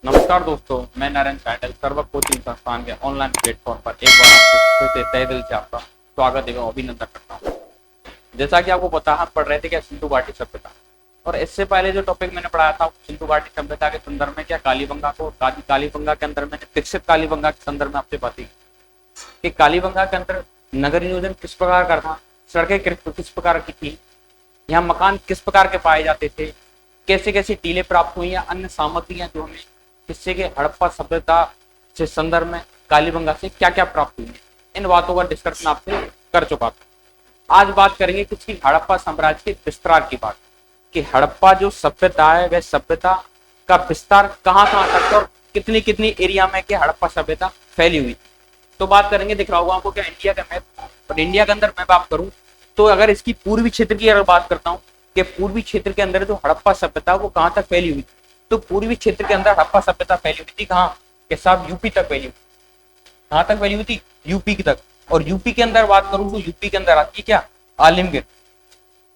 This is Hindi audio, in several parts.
नमस्कार दोस्तों, मैं नारायण पैटल सर्व कोचिंग संस्थान के ऑनलाइन प्लेटफॉर्म पर एक बार आपको फिर से तहे दिल से आपका स्वागत एवं अभिनंदन करता हूँ। जैसा कि आपको पता, हम पढ़ रहे थे क्या सिंधु घाटी सभ्यता, और इससे पहले जो टॉपिक मैंने पढ़ाया था सिंधु घाटी सभ्यता के संदर्भ में क्या कालीबंगा को कालीबंगा के अंदर मैंने विकसित कालीबंगा के संदर्भ में आपसे बात की कि कालीबंगा के अंदर नगर नियोजन किस प्रकार का था, सड़कें किस प्रकार की थी, यहाँ मकान किस प्रकार के पाए जाते थे, कैसे कैसे टीले प्राप्त हुई या अन्य सामग्रियां जो हमें किससे के हड़प्पा सभ्यता से संदर्भ में कालीबंगा से क्या क्या प्राप्त हुई है, इन बातों का डिस्कशन आपसे कर चुका था। आज बात करेंगे किसकी, हड़प्पा साम्राज्य के विस्तार की बात, कि हड़प्पा जो सभ्यता है वह सभ्यता का विस्तार कहाँ कहाँ तक और कितनी कितनी एरिया में के हड़प्पा सभ्यता फैली हुई। तो बात करेंगे, दिख रहा होगा आपको क्या इंडिया का मैप, और इंडिया के अंदर मैं बात करूं तो अगर इसकी पूर्वी क्षेत्र की अगर बात करता हूँ कि पूर्वी क्षेत्र के अंदर जो हड़प्पा सभ्यता वो कहाँ तक फैली हुई, तो पूर्वी क्षेत्र के अंदर हड़प्पा सभ्यता फैली हुई थी कहाँ के साथ, यूपी तक फैली हुई। कहाँ तक फैली हुई थी, यूपी की तक। और यूपी के अंदर बात करूं तो यूपी के अंदर आती है क्या, आलिमगीर।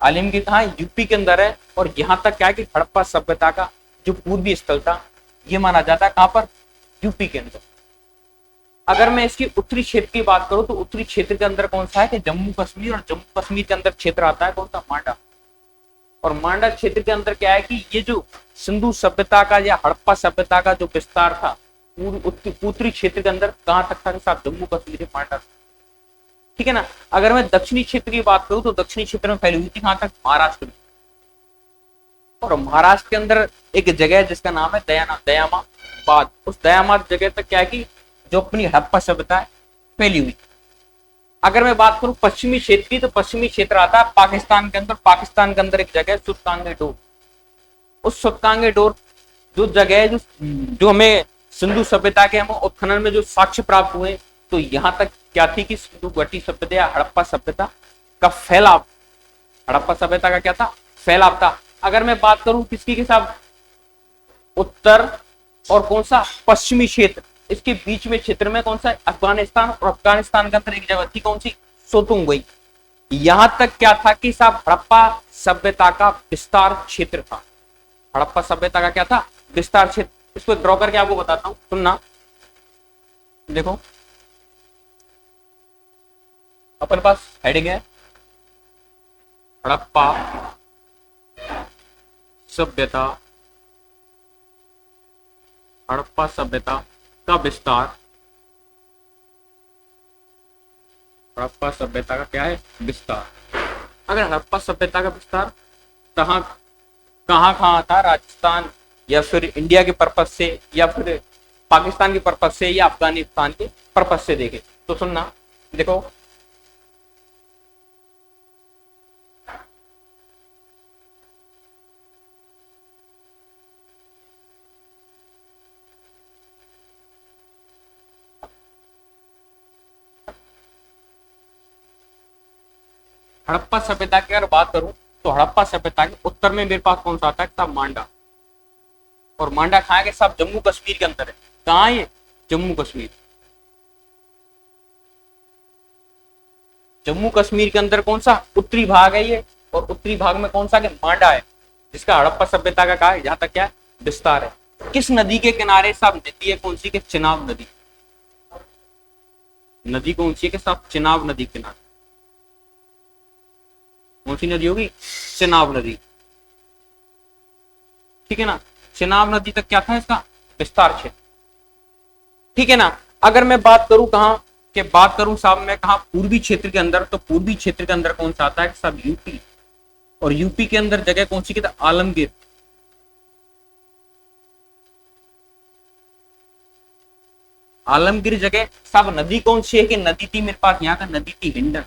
आलिमगीर कहाँ है, यूपी के अंदर है। और यहाँ तक क्या है कि हड़प्पा सभ्यता का जो पूर्वी स्थल था ये माना जाता है कहाँ पर, यूपी के अंदर। अगर मैं इसकी उत्तरी क्षेत्र की बात करूं तो उत्तरी क्षेत्र के अंदर कौन सा है कि जम्मू कश्मीर, और जम्मू कश्मीर के अंदर क्षेत्र आता है कौन सा, मांडा। और मांडा क्षेत्र के अंदर क्या है कि ये जो सिंधु सभ्यता का या हड़प्पा सभ्यता का जो विस्तार था उत्तरी क्षेत्र के अंदर कहां तक था, साथ जम्मू कश्मीर मांडा, ठीक है ना। अगर मैं दक्षिणी क्षेत्र की बात करूं तो दक्षिणी क्षेत्र में फैली हुई थी कहां तक, महाराष्ट्र में। और महाराष्ट्र के अंदर एक जगह है जिसका नाम है दयामाबाद। उस दयामाबाद जगह तक क्या है कि जो अपनी हड़प्पा सभ्यता है फैली हुई। अगर मैं बात करूं पश्चिमी क्षेत्र की, तो पश्चिमी क्षेत्र आता है पाकिस्तान के अंदर। पाकिस्तान के अंदर एक जगह है सुत्तांगे डोर। उस सुत्तांगे डोर जो जगह है जो हमें सिंधु सभ्यता के हम उत्खनन में जो साक्ष्य प्राप्त हुए, तो यहाँ तक क्या थी कि सिंधु घाटी सभ्यता या हड़प्पा सभ्यता का फैलाव, हड़प्पा सभ्यता का क्या था, फैलाव था। अगर मैं बात करूं किसकी के साथ, उत्तर और कौन सा, पश्चिमी क्षेत्र, इसके बीच में क्षेत्र में कौन सा, अफगानिस्तान। और अफगानिस्तान के अंदर एक जगह थी कौन सी, सोतुंगई। यहां तक क्या था कि साहब हड़प्पा सभ्यता का विस्तार क्षेत्र था। हड़प्पा सभ्यता का क्या था, विस्तार क्षेत्र। इसको ड्रॉ करके आपको बताता हूं, सुनना। देखो अपने पास हेडिंग है हड़प्पा सभ्यता, हड़प्पा सभ्यता का विस्तार। हड़प्पा सभ्यता का क्या है, विस्तार। अगर हड़प्पा सभ्यता का विस्तार कहाँ कहाँ कहाँ था, राजस्थान या फिर इंडिया के पर्पज से या फिर पाकिस्तान के पर्पज से या अफगानिस्तान के पर्पज से देखे तो सुनना। देखो हड़प्पा सभ्यता की अगर बात करूं तो हड़प्पा सभ्यता के उत्तर में मेरे पास कौन सा आता है, सब मांडा। और मांडा कहाँ है, सब जम्मू कश्मीर के अंदर है। कहाँ है ये, जम्मू कश्मीर। जम्मू कश्मीर के अंदर कौन सा, उत्तरी भाग है ये। और उत्तरी भाग में कौन सा, मांडा है, जिसका हड़प्पा सभ्यता का कहा है जहां तक क्या है, विस्तार है। किस नदी के किनारे सब नदी है, कौन सी के, चिनाब नदी। नदी कौन सी है के साथ, चिनाब नदी किनारे। कौन सी नदी होगी, चिनाब नदी, ठीक है ना। चिनाब नदी तक क्या था इसका विस्तार क्षेत्र, ठीक है ना। अगर मैं बात करूं कहां के, बात करूं साहब मैं कहा पूर्वी क्षेत्र के अंदर, तो पूर्वी क्षेत्र के अंदर कौन सा आता है सब, यूपी। और यूपी के अंदर जगह कौन सी की, आलमगीर। आलमगीर जगह सब नदी कौन सी है कि, नदी थी मेरे पास यहाँ का, नदी थी हिंडन।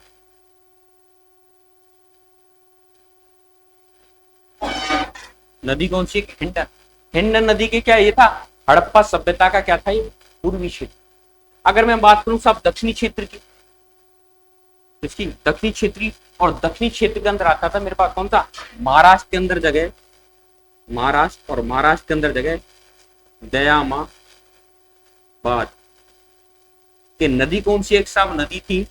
नदी कौन सी, हिंडन। हिंडन नदी के क्या ये था, हड़प्पा सभ्यता का क्या था, ये पूर्वी क्षेत्र। अगर मैं बात करूं साहब दक्षिणी क्षेत्र की, इसकी दक्षिणी क्षेत्री, और दक्षिणी क्षेत्र के अंदर आता था मेरे पास कौन सा, महाराष्ट्र के अंदर जगह, महाराष्ट्र। और महाराष्ट्र के अंदर जगह दयामाबाद। के नदी कौन सी एक साहब, नदी थी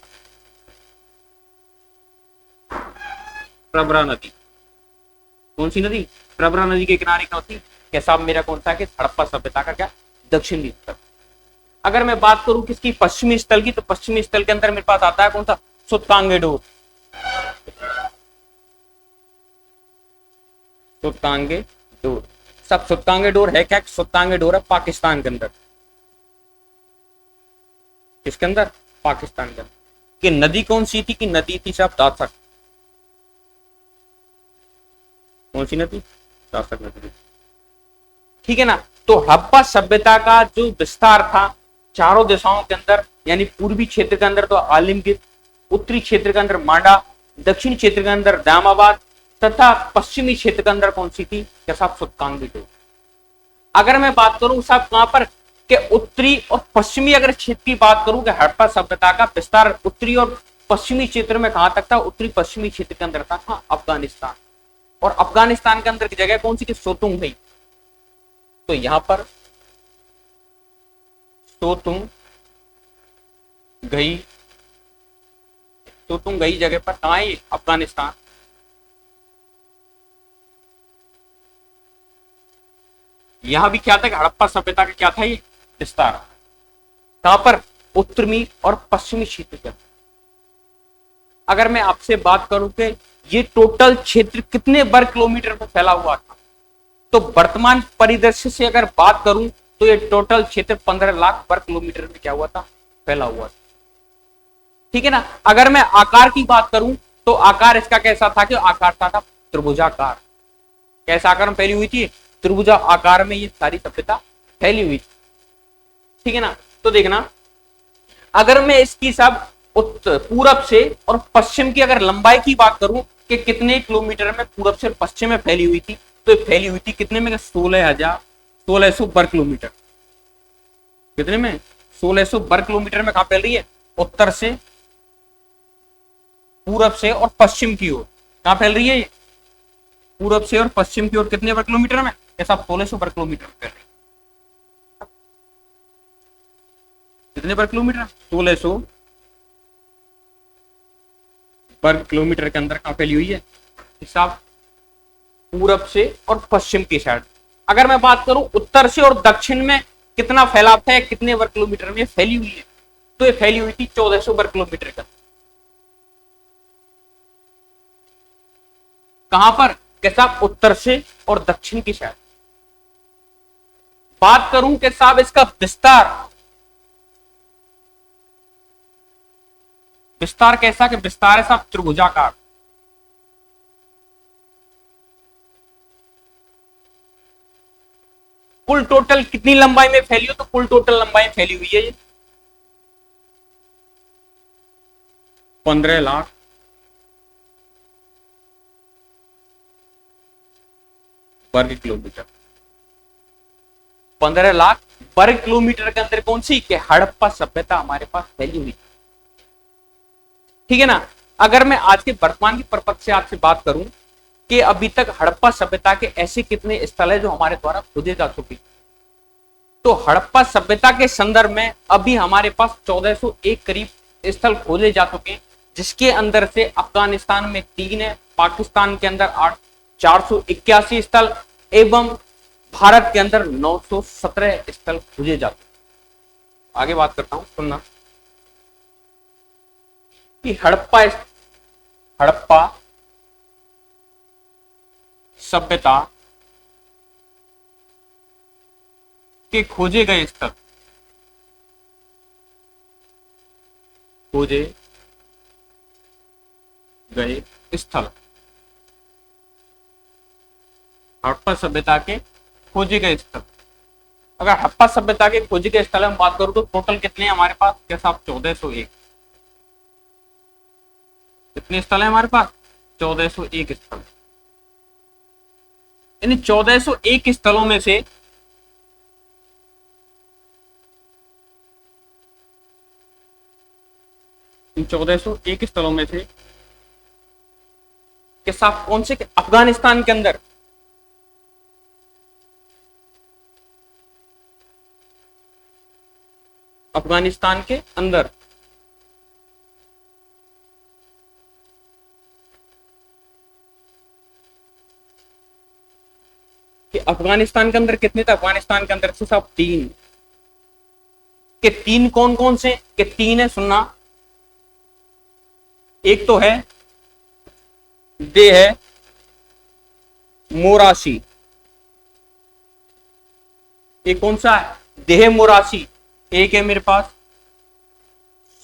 प्रवरा नदी। कौन सी नदी, प्रवरा नदी के किनारे क्या होती, कैसा मेरा कौन सा है कि हड़प्पा सभ्यता का क्या दक्षिणी स्थल। अगर मैं बात करूं किसकी पश्चिमी स्थल की, तो पश्चिमी स्थल के अंदर मेरे पास आता है कौन सा, सुत्तांगेडोर। सुत्तांगेडोर सब सुत्तांगेडोर है क्या, सुत्तांगेडोर है पाकिस्तान के अंदर। किसके अंदर, पाकिस्तान के अंदर। कि नदी कौन सी थी, कि नदी थी साहब दासक। कौन सी नदी, दासक नदी। ठीक है ना। तो हड़प्पा सभ्यता का जो विस्तार था चारों दिशाओं के अंदर, यानी पूर्वी क्षेत्र के अंदर तो आलिमगीर, उत्तरी क्षेत्र के अंदर मांडा, दक्षिण क्षेत्र के अंदर दामाबाद, तथा पश्चिमी क्षेत्र के अंदर कौन सी थी, क्या साहब सुत्तांगेडोर। अगर मैं बात करूं साहब कहां पर, के उत्तरी और पश्चिमी अगर क्षेत्र की बात करूं कि हड़प्पा सभ्यता का विस्तार उत्तरी और पश्चिमी क्षेत्र में कहां तक था, उत्तरी पश्चिमी क्षेत्र के अंदर था कहां, अफगानिस्तान। और अफगानिस्तान के अंदर की जगह कौन सी, कि सोतुंग गई। तो यहां पर सोतुंग गई, सोतुंग गई जगह पर कहां है, अफगानिस्तान। यहां भी क्या था कि हड़प्पा सभ्यता का क्या था ये विस्तार, कहां पर, उत्तरी और पश्चिमी क्षेत्र के। अगर मैं आपसे बात करूं कि ये टोटल क्षेत्र कितने वर्ग किलोमीटर में फैला हुआ था, तो वर्तमान परिदृश्य से अगर बात करूं तो ये टोटल क्षेत्र 15 लाख वर्ग किलोमीटर में क्या हुआ था, फैला हुआ था। ठीक है ना। अगर मैं आकार की बात करूं तो आकार इसका कैसा था, कि आकार था त्रिभुजाकार। कैसा आकार में फैली हुई थी, त्रिभुजा आकार में ये सारी सभ्यता फैली हुई थी। ठीक है ना। तो देखना, अगर मैं इसकी सब पूरब से और पश्चिम की अगर लंबाई की बात करूं कि कितने किलोमीटर में पूरब से पश्चिम में फैली हुई थी, तो ये फैली हुई थी कितने में, 1600 वर्ग किलोमीटर। कितने में, 1600 वर्ग किलोमीटर में कहां फैल रही है, उत्तर से, पूरब से और पश्चिम की ओर कहां फैल रही है ये, पूरब से और पश्चिम की ओर कितने वर्ग किलोमीटर में, ऐसा 1600 वर्ग किलोमीटर में फैल रही है। कितने वर्ग किलोमीटर, 1600 वर्ग किलोमीटर के अंदर कहां फैली हुई है, हिसाब पूरब से और पश्चिम की साइड। अगर मैं बात करूं उत्तर से और दक्षिण में कितना फैलाव है, कितने वर्ग किलोमीटर में फैली हुई है, तो ये फैली हुई थी 1400 वर्ग किलोमीटर का। कहां पर, कैसा, उत्तर से और दक्षिण की साइड। बात करूं कि साहब इसका विस्तार, विस्तार कैसा, कि विस्तार है साहब त्रिभुजाकार। कुल टोटल कितनी लंबाई में फैली हो, तो कुल टोटल लंबाई फैली हुई है ये 15 लाख वर्ग किलोमीटर। 15 लाख वर्ग किलोमीटर के अंदर कौन सी, कि हड़प्पा सभ्यता हमारे पास फैली हुई। ठीक है ना। अगर मैं आज के वर्तमान की पर्पज से आपसे बात करूं कि अभी तक हड़प्पा सभ्यता के ऐसे कितने स्थल है जो हमारे द्वारा खोजे जा चुके, तो हड़प्पा सभ्यता के संदर्भ में अभी हमारे पास 1401 करीब स्थल खोजे जा चुके हैं, जिसके अंदर से अफगानिस्तान में 3 है, पाकिस्तान के अंदर 481 स्थल एवं भारत के अंदर 917 स्थल खोजे जाते हैं। आगे बात करता हूं, सुनना कि हड़प्पा सभ्यता के खोजे गए स्थल, खोजे गए स्थल, हड़प्पा सभ्यता के खोजे गए स्थल। अगर हड़प्पा सभ्यता के खोजे गए स्थल में बात करूं तो टोटल कितने हैं हमारे पास, क्या साहब 1401। कितने स्थल है हमारे पास, 1401 स्थल। इन 1401 स्थलों में से इन 1401 स्थलों में से के साथ कौन से, अफगानिस्तान के अंदर, अफगानिस्तान के अंदर कि अफगानिस्तान के अंदर कितने थे? अफगानिस्तान के अंदर थे साहब 3 के 3 कौन कौन से के 3 है, सुनना। एक तो है देह मोरासी, एक कौन सा है? देह मोरासी। एक है मेरे पास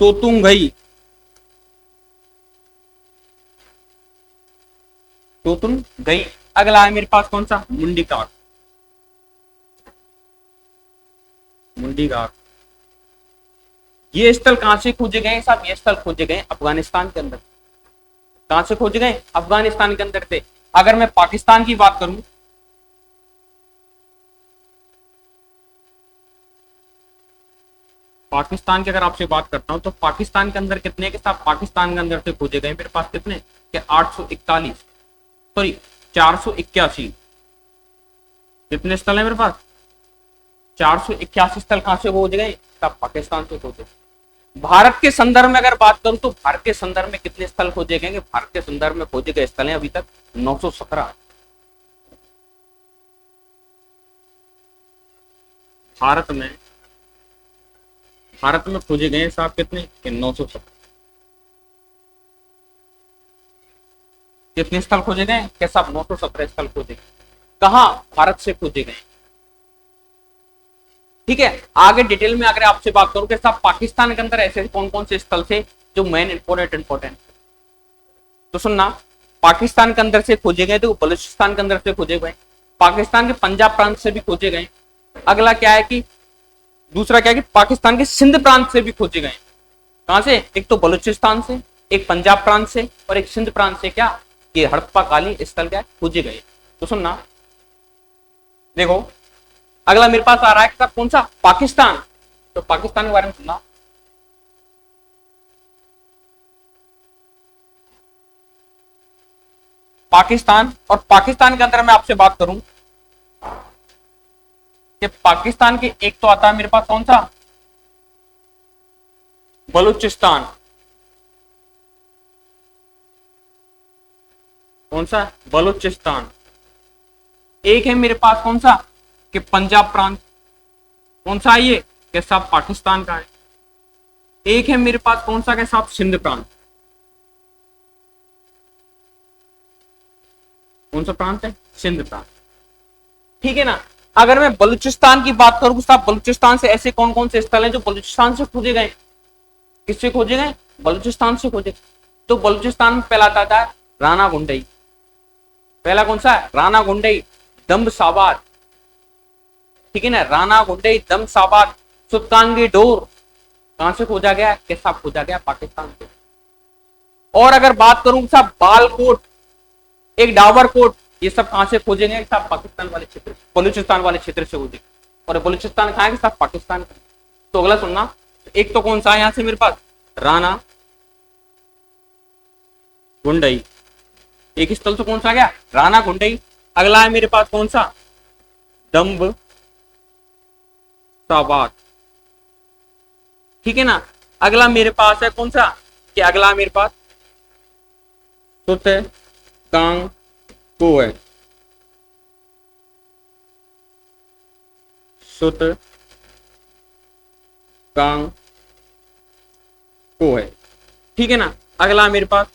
सोतुंगई, सोतुंगई। अगला है मेरे पास कौन सा? मुंडीकाक, मुंडीकाक। ये स्थल कहां से खोजे गए साहब? ये स्थल खोजे गए अफगानिस्तान के अंदर। कहां से खोजे गए? अफगानिस्तान के अंदर से। अगर मैं पाकिस्तान की बात करूं, पाकिस्तान की अगर आपसे बात करता हूं तो पाकिस्तान के अंदर कितने के साथ? पाकिस्तान के अंदर से खोजे गए मेरे पास कितने के? 841, सॉरी 481। कितने स्थल है मेरे पास? 481 स्थल कहां से खोजे गए? तब पाकिस्तान से खोजे। भारत के संदर्भ में अगर बात करूं तो भारत के संदर्भ में कितने स्थल खोजे गए? भारत के संदर्भ में खोजे गए स्थल हैं अभी तक 917। भारत में खोजे गए साहब कितने? 917। कितने स्थल खोजे गए? क्या साहब? 917 स्थल खोजे गए। कहां? भारत से खोजे गए। ठीक है, आगे डिटेल में अगर आपसे बात करूं कि साहब पाकिस्तान के अंदर ऐसे कौन कौन से स्थल थे जो मेन इंपोर्टेंट, तो सुनना। पाकिस्तान के अंदर से खोजे गए तो बलूचिस्तान के अंदर से खोजे गए, पाकिस्तान के पंजाब प्रांत से भी खोजे गए। अगला क्या है कि दूसरा क्या है कि पाकिस्तान के सिंध प्रांत से भी खोजे गए। कहां से? एक तो बलूचिस्तान से, एक पंजाब प्रांत से और एक सिंध प्रांत से क्या ये हड़प्पा कालीन स्थल क्या खोजे गए। तो सुनना, देखो अगला मेरे पास आ रहा है कौन सा? पाकिस्तान। तो पाकिस्तान के बारे में सुनना। पाकिस्तान, और पाकिस्तान के अंदर मैं आपसे बात करूं कि पाकिस्तान के एक तो आता है मेरे पास कौन सा? बलूचिस्तान। कौन सा? बलूचिस्तान। एक है मेरे पास कौन सा? कि पंजाब प्रांत। कौन सा है ये? कि साहब पाकिस्तान का है। एक है मेरे पास कौन सा? के साहब सिंध प्रांत। कौन सा प्रांत है? सिंध प्रांत। ठीक है ना। अगर मैं बलूचिस्तान की बात करूं साहब, बलूचिस्तान से ऐसे कौन कौन से स्थल हैं जो बलूचिस्तान से खोजे गए? किससे खोजे गए? बलूचिस्तान से खोजे। तो बलूचिस्तान में पहला आता है राना गुंडई। पहला कौन सा है? राना गुंडई, दम्बसाबाद। ठीक है ना, राना गुंडई, दम्बसाबाद, सुतकांगी डोर। कहां से खोजा गया? कैसा खोजा गया? पाकिस्तान से। और अगर बात करूं साहब बालकोट, एक डावरकोट, ये सब कहां से खोजे गए? साहब पाकिस्तान वाले क्षेत्र, बलूचिस्तान वाले क्षेत्र से खोजे। और बलूचिस्तान कहां है? साहब पाकिस्तान का। तो अगला सुनना, एक तो कौन सा है यहां से मेरे पास? राना गुंडई। एक स्थल तो कौन सा गया? राना गुंडई। अगला है मेरे पास कौन सा? दम्ब साबाद। ठीक है ना। अगला मेरे पास है कौन सा? कि अगला मेरे पास सुत कांग को है। सुत कांग को है। ठीक है ना। अगला मेरे पास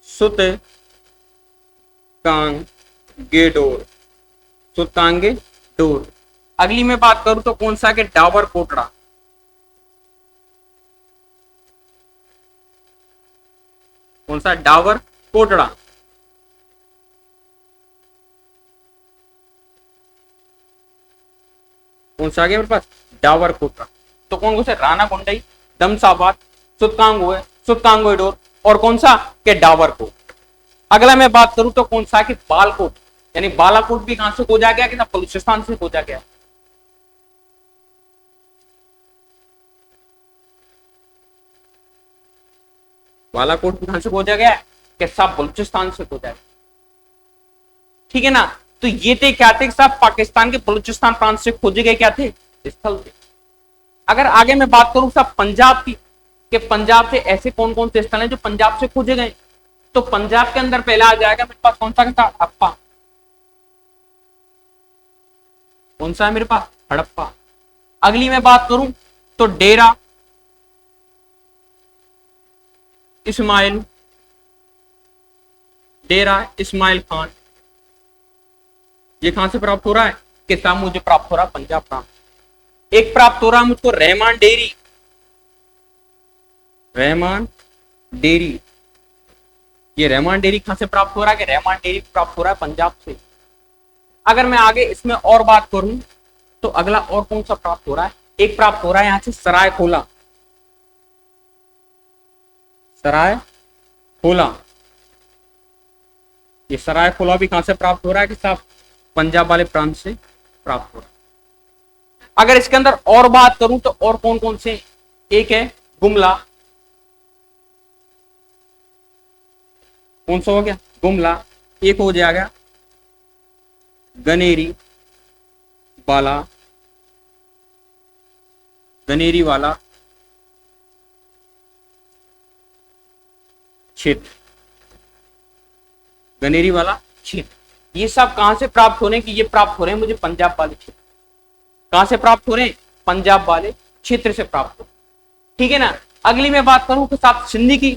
सुत कांग गेडोर, सुतांगे डोर। अगली मैं बात करूं तो कौन सा? के डावर कोटड़ा। कौन सा? डावर कोटड़ा। कौन सा आ गया मेरे पास? डावर कोटड़ा। तो कौन कौन से? राना गुंडई, दमसाबाद, सुतकांगो, सुतकांगो डोर, और कौन सा? के डावर कोट। अगला मैं बात करूं तो कौन सा? कि बालकोट, यानी बालाकोट भी कहां से खोजा गया? कि ना बलूचिस्तान से खोजा गया। बालाकोट भी कहां से खोजा गया? कि साहब बलूचिस्तान से खोजा गया। ठीक है ना। तो ये थे क्या थे साहब? पाकिस्तान के बलूचिस्तान प्रांत से खोजे गए क्या थे? स्थल थे। अगर आगे मैं बात करूं साहब पंजाब की, कि पंजाब से ऐसे कौन कौन से स्थल हैं जो पंजाब से खोजे गए, तो पंजाब के अंदर पहला आ जाएगा मेरे पास कौन सा? हड़प्पा। कौन सा है मेरे पास? हड़प्पा। अगली मैं बात करूं तो डेरा इस्माइल, डेरा इस्माइल खान, ये कहां से प्राप्त हो रहा है? कि साहब मुझे प्राप्त हो रहा है पंजाब प्रांत। एक प्राप्त हो रहा है मुझको रहमान डेरी, रहमान डेरी, ये रहमान डेरी कहां से प्राप्त हो रहा है? कि रहमान डेरी प्राप्त हो रहा है पंजाब से। अगर मैं आगे इसमें और बात करूं तो अगला और कौन सा प्राप्त हो रहा है? एक प्राप्त हो रहा है यहां से सरायखोला, सरायखोला, ये सरायखोला भी कहां से प्राप्त हो रहा है? कि साहब पंजाब वाले प्रांत से प्राप्त हो रहा है। अगर इसके अंदर और बात करूं तो और कौन कौन से? एक है गुमला, कौन सा हो गया? गुमला। एक हो जाएगा गनेरी वाला, गनेरी वाला क्षेत्र, गनेरी वाला क्षेत्र। ये सब कहां से प्राप्त हो रहे हैं? कि ये प्राप्त हो रहे हैं मुझे पंजाब वाले क्षेत्र। कहां से प्राप्त हो रहे हैं? पंजाब वाले क्षेत्र से प्राप्त हो। ठीक है ना। अगली मैं बात करूं कि साथ सिंधी की,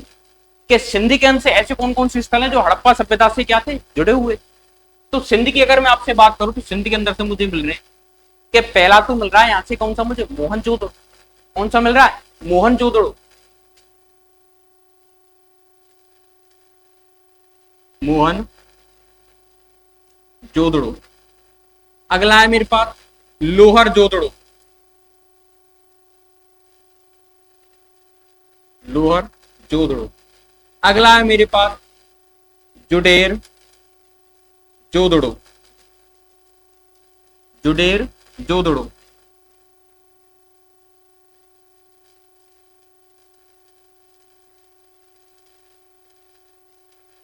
कि सिंधी के अंश से ऐसे कौन कौन से स्थल हैं जो हड़प्पा सभ्यता से क्या थे? जुड़े हुए। तो सिंधी की अगर मैं आपसे बात करूं तो सिंधी के अंदर से मुझे मिल रहे हैं कि पहला तो मिल रहा है यहां से कौन सा मुझे? मोहनजोदड़ो। कौन सा मिल रहा है? मोहनजोदड़ो, मोहनजोदड़ो। अगला है मेरे पास लोहर जोदड़ो, लोहर जोदड़ो। अगला है मेरे पास जुडेर जोदड़ो, जुडेर जोदड़ो।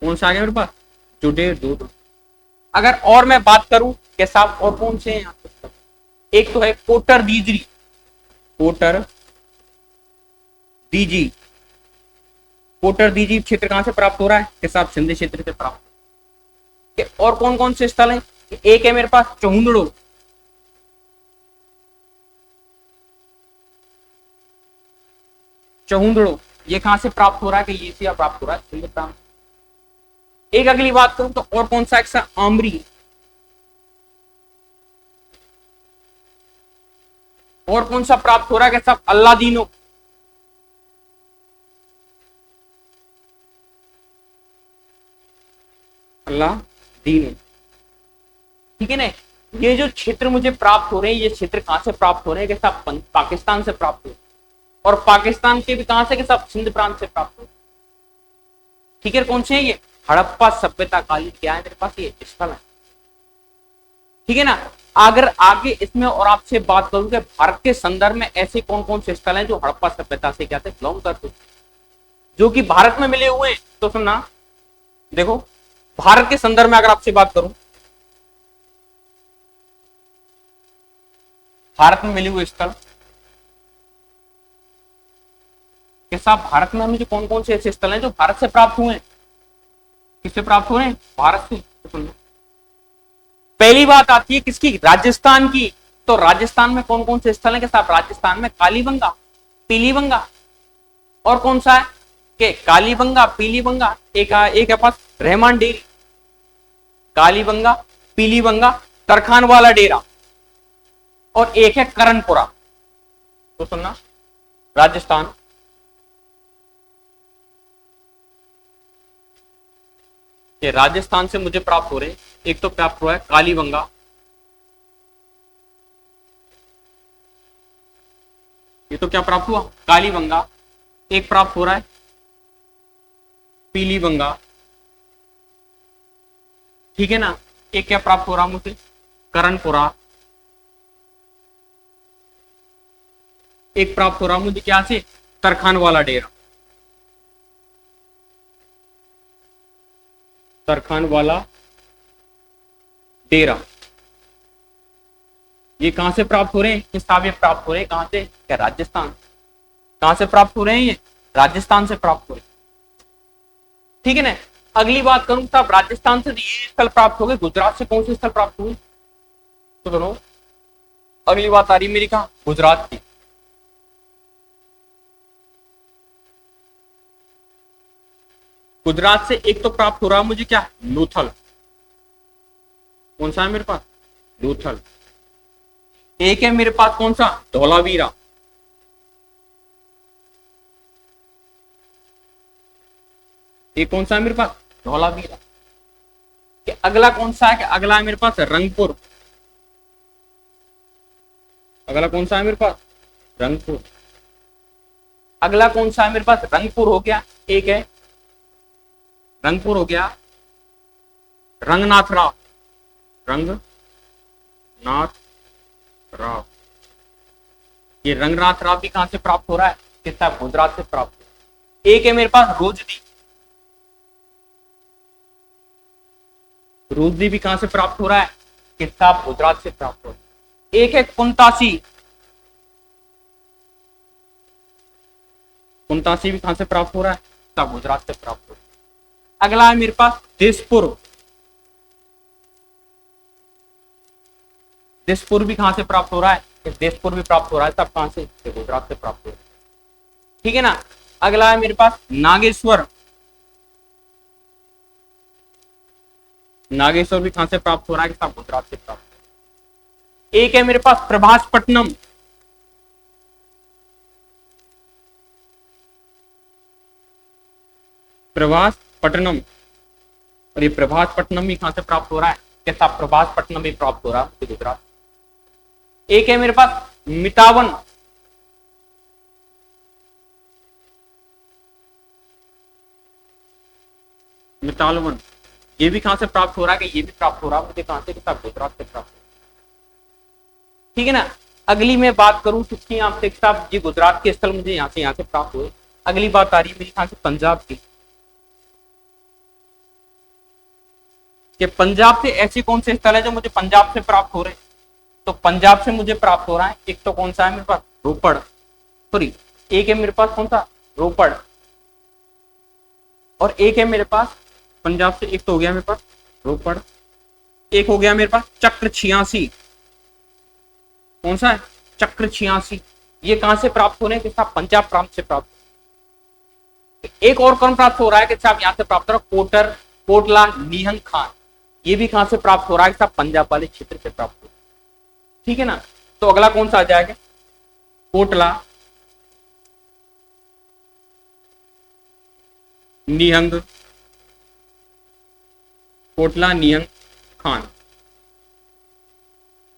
कौन सा आ गया मेरे पास? जुडेर जोदड़ो। अगर और मैं बात करूं कि साहब और कौन से हैं यहाँ पे? एक तो है कोटर दीजरी, कोटर दीजी, कोटर दीजी क्षेत्र कहां से प्राप्त हो रहा है? कि साहब सिंधी क्षेत्र से प्राप्त। कि और कौन कौन से स्थल हैं? एक है मेरे पास चौहुंदड़ो, चौहुंदड़ो, ये कहां से प्राप्त हो रहा है? कि ये से प्राप्त हो रहा है सिंध प्रांत। एक अगली बात करूं तो और कौन सा? एक सा आमरी, और कौन सा प्राप्त हो रहा है? कि साहब अल्लादीनो, अल्लादीनो। ठीक है ना। ये जो क्षेत्र मुझे प्राप्त हो रहे हैं, ये क्षेत्र कहां से प्राप्त हो रहे हैं? कि साहब पाकिस्तान से प्राप्त हो रहे हैं। और पाकिस्तान के भी कहां से? कि साहब सिंध प्रांत से प्राप्त हो। ठीक है। कौन से हैं ये? हड़प्पा सभ्यता कालीन क्या है मेरे पास? ये स्थल है। ठीक है ना। अगर आगे इसमें और आपसे बात करूं कि भारत के संदर्भ में ऐसे कौन कौन से स्थल हैं जो हड़प्पा सभ्यता से क्या थे? बिलोंग करते, जो कि भारत में मिले हुए हैं। तो सुनना, देखो भारत के संदर्भ में अगर आपसे बात करूं, भारत में मिले हुए स्थल के साथ भारत में मुझे कौन कौन से ऐसे स्थल हैं जो भारत से प्राप्त हुए हैं? किससे प्राप्त हुए हैं? भारत से। तो पहली बात आती है किसकी? राजस्थान की। तो राजस्थान में कौन कौन से स्थल हैं? के साथ राजस्थान में कालीबंगा, पीलीबंगा, और कौन सा है? के कालीबंगा, पीलीबंगा। एक है पास रहमान डेरी, कालीबंगा, पीलीबंगा, तरखान वाला डेरा, और एक है करणपुरा। तो सुनना, राजस्थान, ये राजस्थान से मुझे प्राप्त हो रहे, एक तो प्राप्त हुआ है कालीबंगा, ये तो क्या प्राप्त हुआ? कालीबंगा। एक प्राप्त हो रहा है पीलीबंगा। ठीक है ना। एक क्या प्राप्त हो रहा मुझे? करणपुरा। एक प्राप्त हो रहा मुझे क्या से? तरखान वाला डेरा, तरखान वाला डेरा। ये कहां से प्राप्त हो रहे हैं? किताबें प्राप्त हो रहे हैं कहां से? क्या राजस्थान। कहां से प्राप्त हो रहे हैं? ये राजस्थान से प्राप्त हो रहे हैं। ठीक है ना। अगली बात करूं तब राजस्थान से ये स्थल प्राप्त हो गए। गुजरात से कौन से स्थल प्राप्त हुए? तो दोनों अगली बात आ रही मेरी कहा गुजरात की। गुजरात से एक तो प्राप्त हो रहा है मुझे क्या, लोथल। कौन सा है मेरे पास, लोथल। एक है मेरे पास कौन सा, धौलावीरा। एक कौन सा है मेरे पास, धौलावीरा। कि अगला कौन सा है, कि अगला है मेरे पास रंगपुर। अगला कौन सा है मेरे पास, रंगपुर। अगला कौन सा है मेरे पास, रंगपुर हो गया। एक है रंगपुर हो गया, रंगनाथ राव। रंगनाथ राव, ये रंगनाथ राव भी कहां से प्राप्त हो रहा है, किसका, गुजरात से प्राप्त हो रहा है। एक है मेरे पास रोजदी। रोजदी भी कहां से प्राप्त हो रहा है, किसका, गुजरात से प्राप्त हो रहा है। एक है कुंतासी। कुंतासी भी कहां से प्राप्त हो रहा है, किसका, गुजरात से प्राप्त हो रहा है। अगला है मेरे पास दिसपुर। दिसपुर भी कहां से प्राप्त हो रहा है, दिसपुर भी प्राप्त हो रहा है, तब कहां से, गुजरात से प्राप्त हो रहा है। ठीक है ना। अगला है मेरे पास नागेश्वर। नागेश्वर भी कहां से प्राप्त हो रहा है, सब गुजरात से प्राप्त हो रहा है। एक है मेरे पास प्रभासपट्टनम। प्रभासपट्टनम, और ये प्रभासपट्टनम भी कहां से प्राप्त हो रहा है, कैसा, प्रभासपट्टनम भी प्राप्त हो रहा है गुजरात। एक है मेरे पास मितावन। मितालवन, ये भी कहां से प्राप्त हो रहा है, कि ये भी प्राप्त हो रहा है मुझे कहां से, गुजरात से प्राप्त हो रहा है। ठीक है ना। अगली मैं बात करूं किसकी, आपसे साहब जी गुजरात के स्थल मुझे यहाँ से प्राप्त हुए। अगली बात आ रही है मेरी कहां से, पंजाब की। कि पंजाब से ऐसे कौन से स्थल है जो मुझे पंजाब से प्राप्त हो रहे हैं। तो पंजाब से मुझे प्राप्त हो रहा है, एक तो कौन सा है मेरे पास, रोपड़। सॉरी, एक है मेरे पास कौन सा, रोपड़। और एक है मेरे पास पंजाब से, एक तो हो गया मेरे पास रोपड़, एक हो गया मेरे पास चक्र 86। कौन सा है, चक्र 86। ये कहां से प्राप्त हो रहे हैं, किसका, पंजाब प्रांत से प्राप्त। एक और कौन प्राप्त हो रहा है, कि साहब यहां से प्राप्त हो रहा है कोटर, कोटला, निहंग खान। ये भी कहां से प्राप्त हो रहा है, साहब पंजाब वाले क्षेत्र से प्राप्त हो रहा है। ठीक है ना। तो अगला कौन सा आ जाएगा, कोटला, निहंग, कोटला, निहंग खान।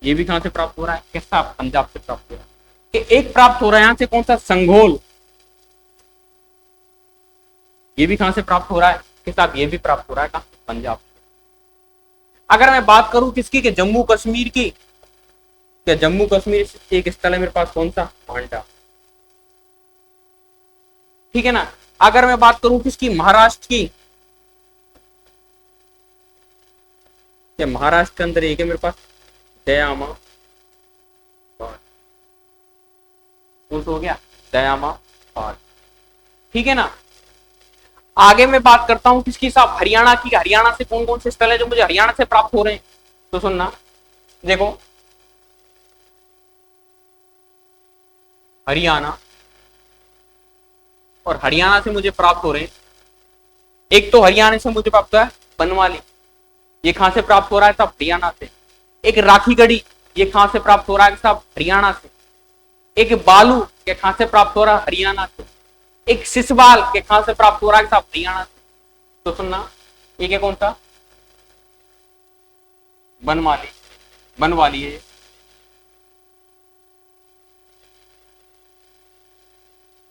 ये भी कहां से प्राप्त हो रहा है, कैसा, पंजाब से प्राप्त हो रहा है। कि एक प्राप्त हो रहा है यहां से कौन सा, संघोल। ये भी कहां से प्राप्त हो रहा है, किताब, ये भी प्राप्त हो रहा है कहां, पंजाब। अगर मैं बात करूं किसकी, के जम्मू कश्मीर की, क्या जम्मू कश्मीर एक स्थल है मेरे पास कौन सा, मांडा। ठीक है ना। अगर मैं बात करूं किसकी, महाराष्ट्र की, क्या महाराष्ट्र के अंदर एक है मेरे पास दयामा। कौन सा हो गया, दयामा पाल। ठीक है ना। आगे मैं बात करता हूं किसकी, साहब हरियाणा की। हरियाणा से कौन कौन से स्थल है जो मुझे हरियाणा से प्राप्त हो रहे हैं, तो सुनना, देखो हरियाणा, और हरियाणा से मुझे प्राप्त हो रहे हैं, एक तो हरियाणा से मुझे प्राप्त हुआ है बनवाली। ये कहां से प्राप्त हो रहा है, साहब हरियाणा से। एक राखीगढ़ी, ये कहां से प्राप्त हो रहा है, साहब हरियाणा से। एक बालू, के कहां से प्राप्त हो रहा है, हरियाणा से। एक सिसवाल, के कहां से प्राप्त हो रहा है, साहब हरियाणा से। तो सुनना, एक है कौन सा, बनवाली, बनवाली है।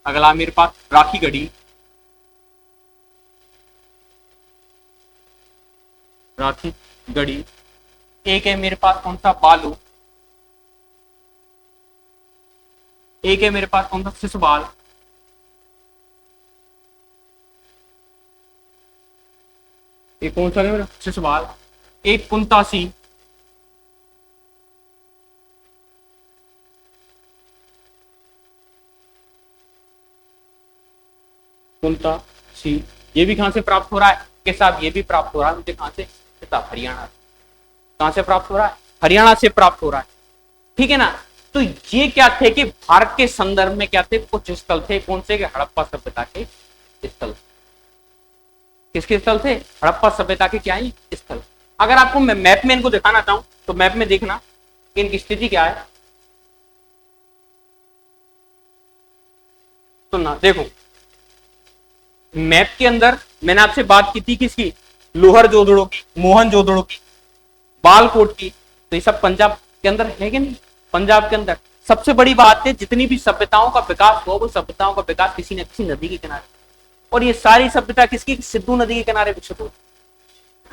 अगला मेरे पास राखीगढ़ी, राखीगढ़ी। एक है मेरे पास कौन सा, बालू। एक है मेरे पास कौन सा, सिसवाल। एक कौन सा है मेरा, सिसवाल। एक कुंतासी। कुंतासी, ये भी कहां से प्राप्त हो रहा है, के साथ ये भी प्राप्त हो रहा है मुझे कहां से, हरियाणा से। कहां से प्राप्त हो रहा है, हरियाणा से प्राप्त हो रहा है। ठीक है ना। तो ये क्या थे कि भारत के संदर्भ में क्या थे, कुछ स्थल थे, कौन से, हड़प्पा सभ्यता के स्थल। किसके स्थल थे, हड़प्पा सभ्यता के क्या है स्थल। अगर आपको मैं मैप में इनको दिखाना चाहूं तो मैप में देखना कि इनकी स्थिति क्या है। तो ना देखो, मैप के अंदर मैंने आपसे बात की थी किसकी, लोहर जोधड़ों की, मोहन जोधड़ों की, बालकोट की। तो ये सब पंजाब के अंदर है कि नहीं, पंजाब के अंदर। सबसे बड़ी बात है, जितनी भी सभ्यताओं का विकास हुआ वो सभ्यताओं का विकास किसी न किसी नदी के किनारे, और ये सारी सभ्यता किसकी, सिंधु नदी के किनारे विकसित हुई।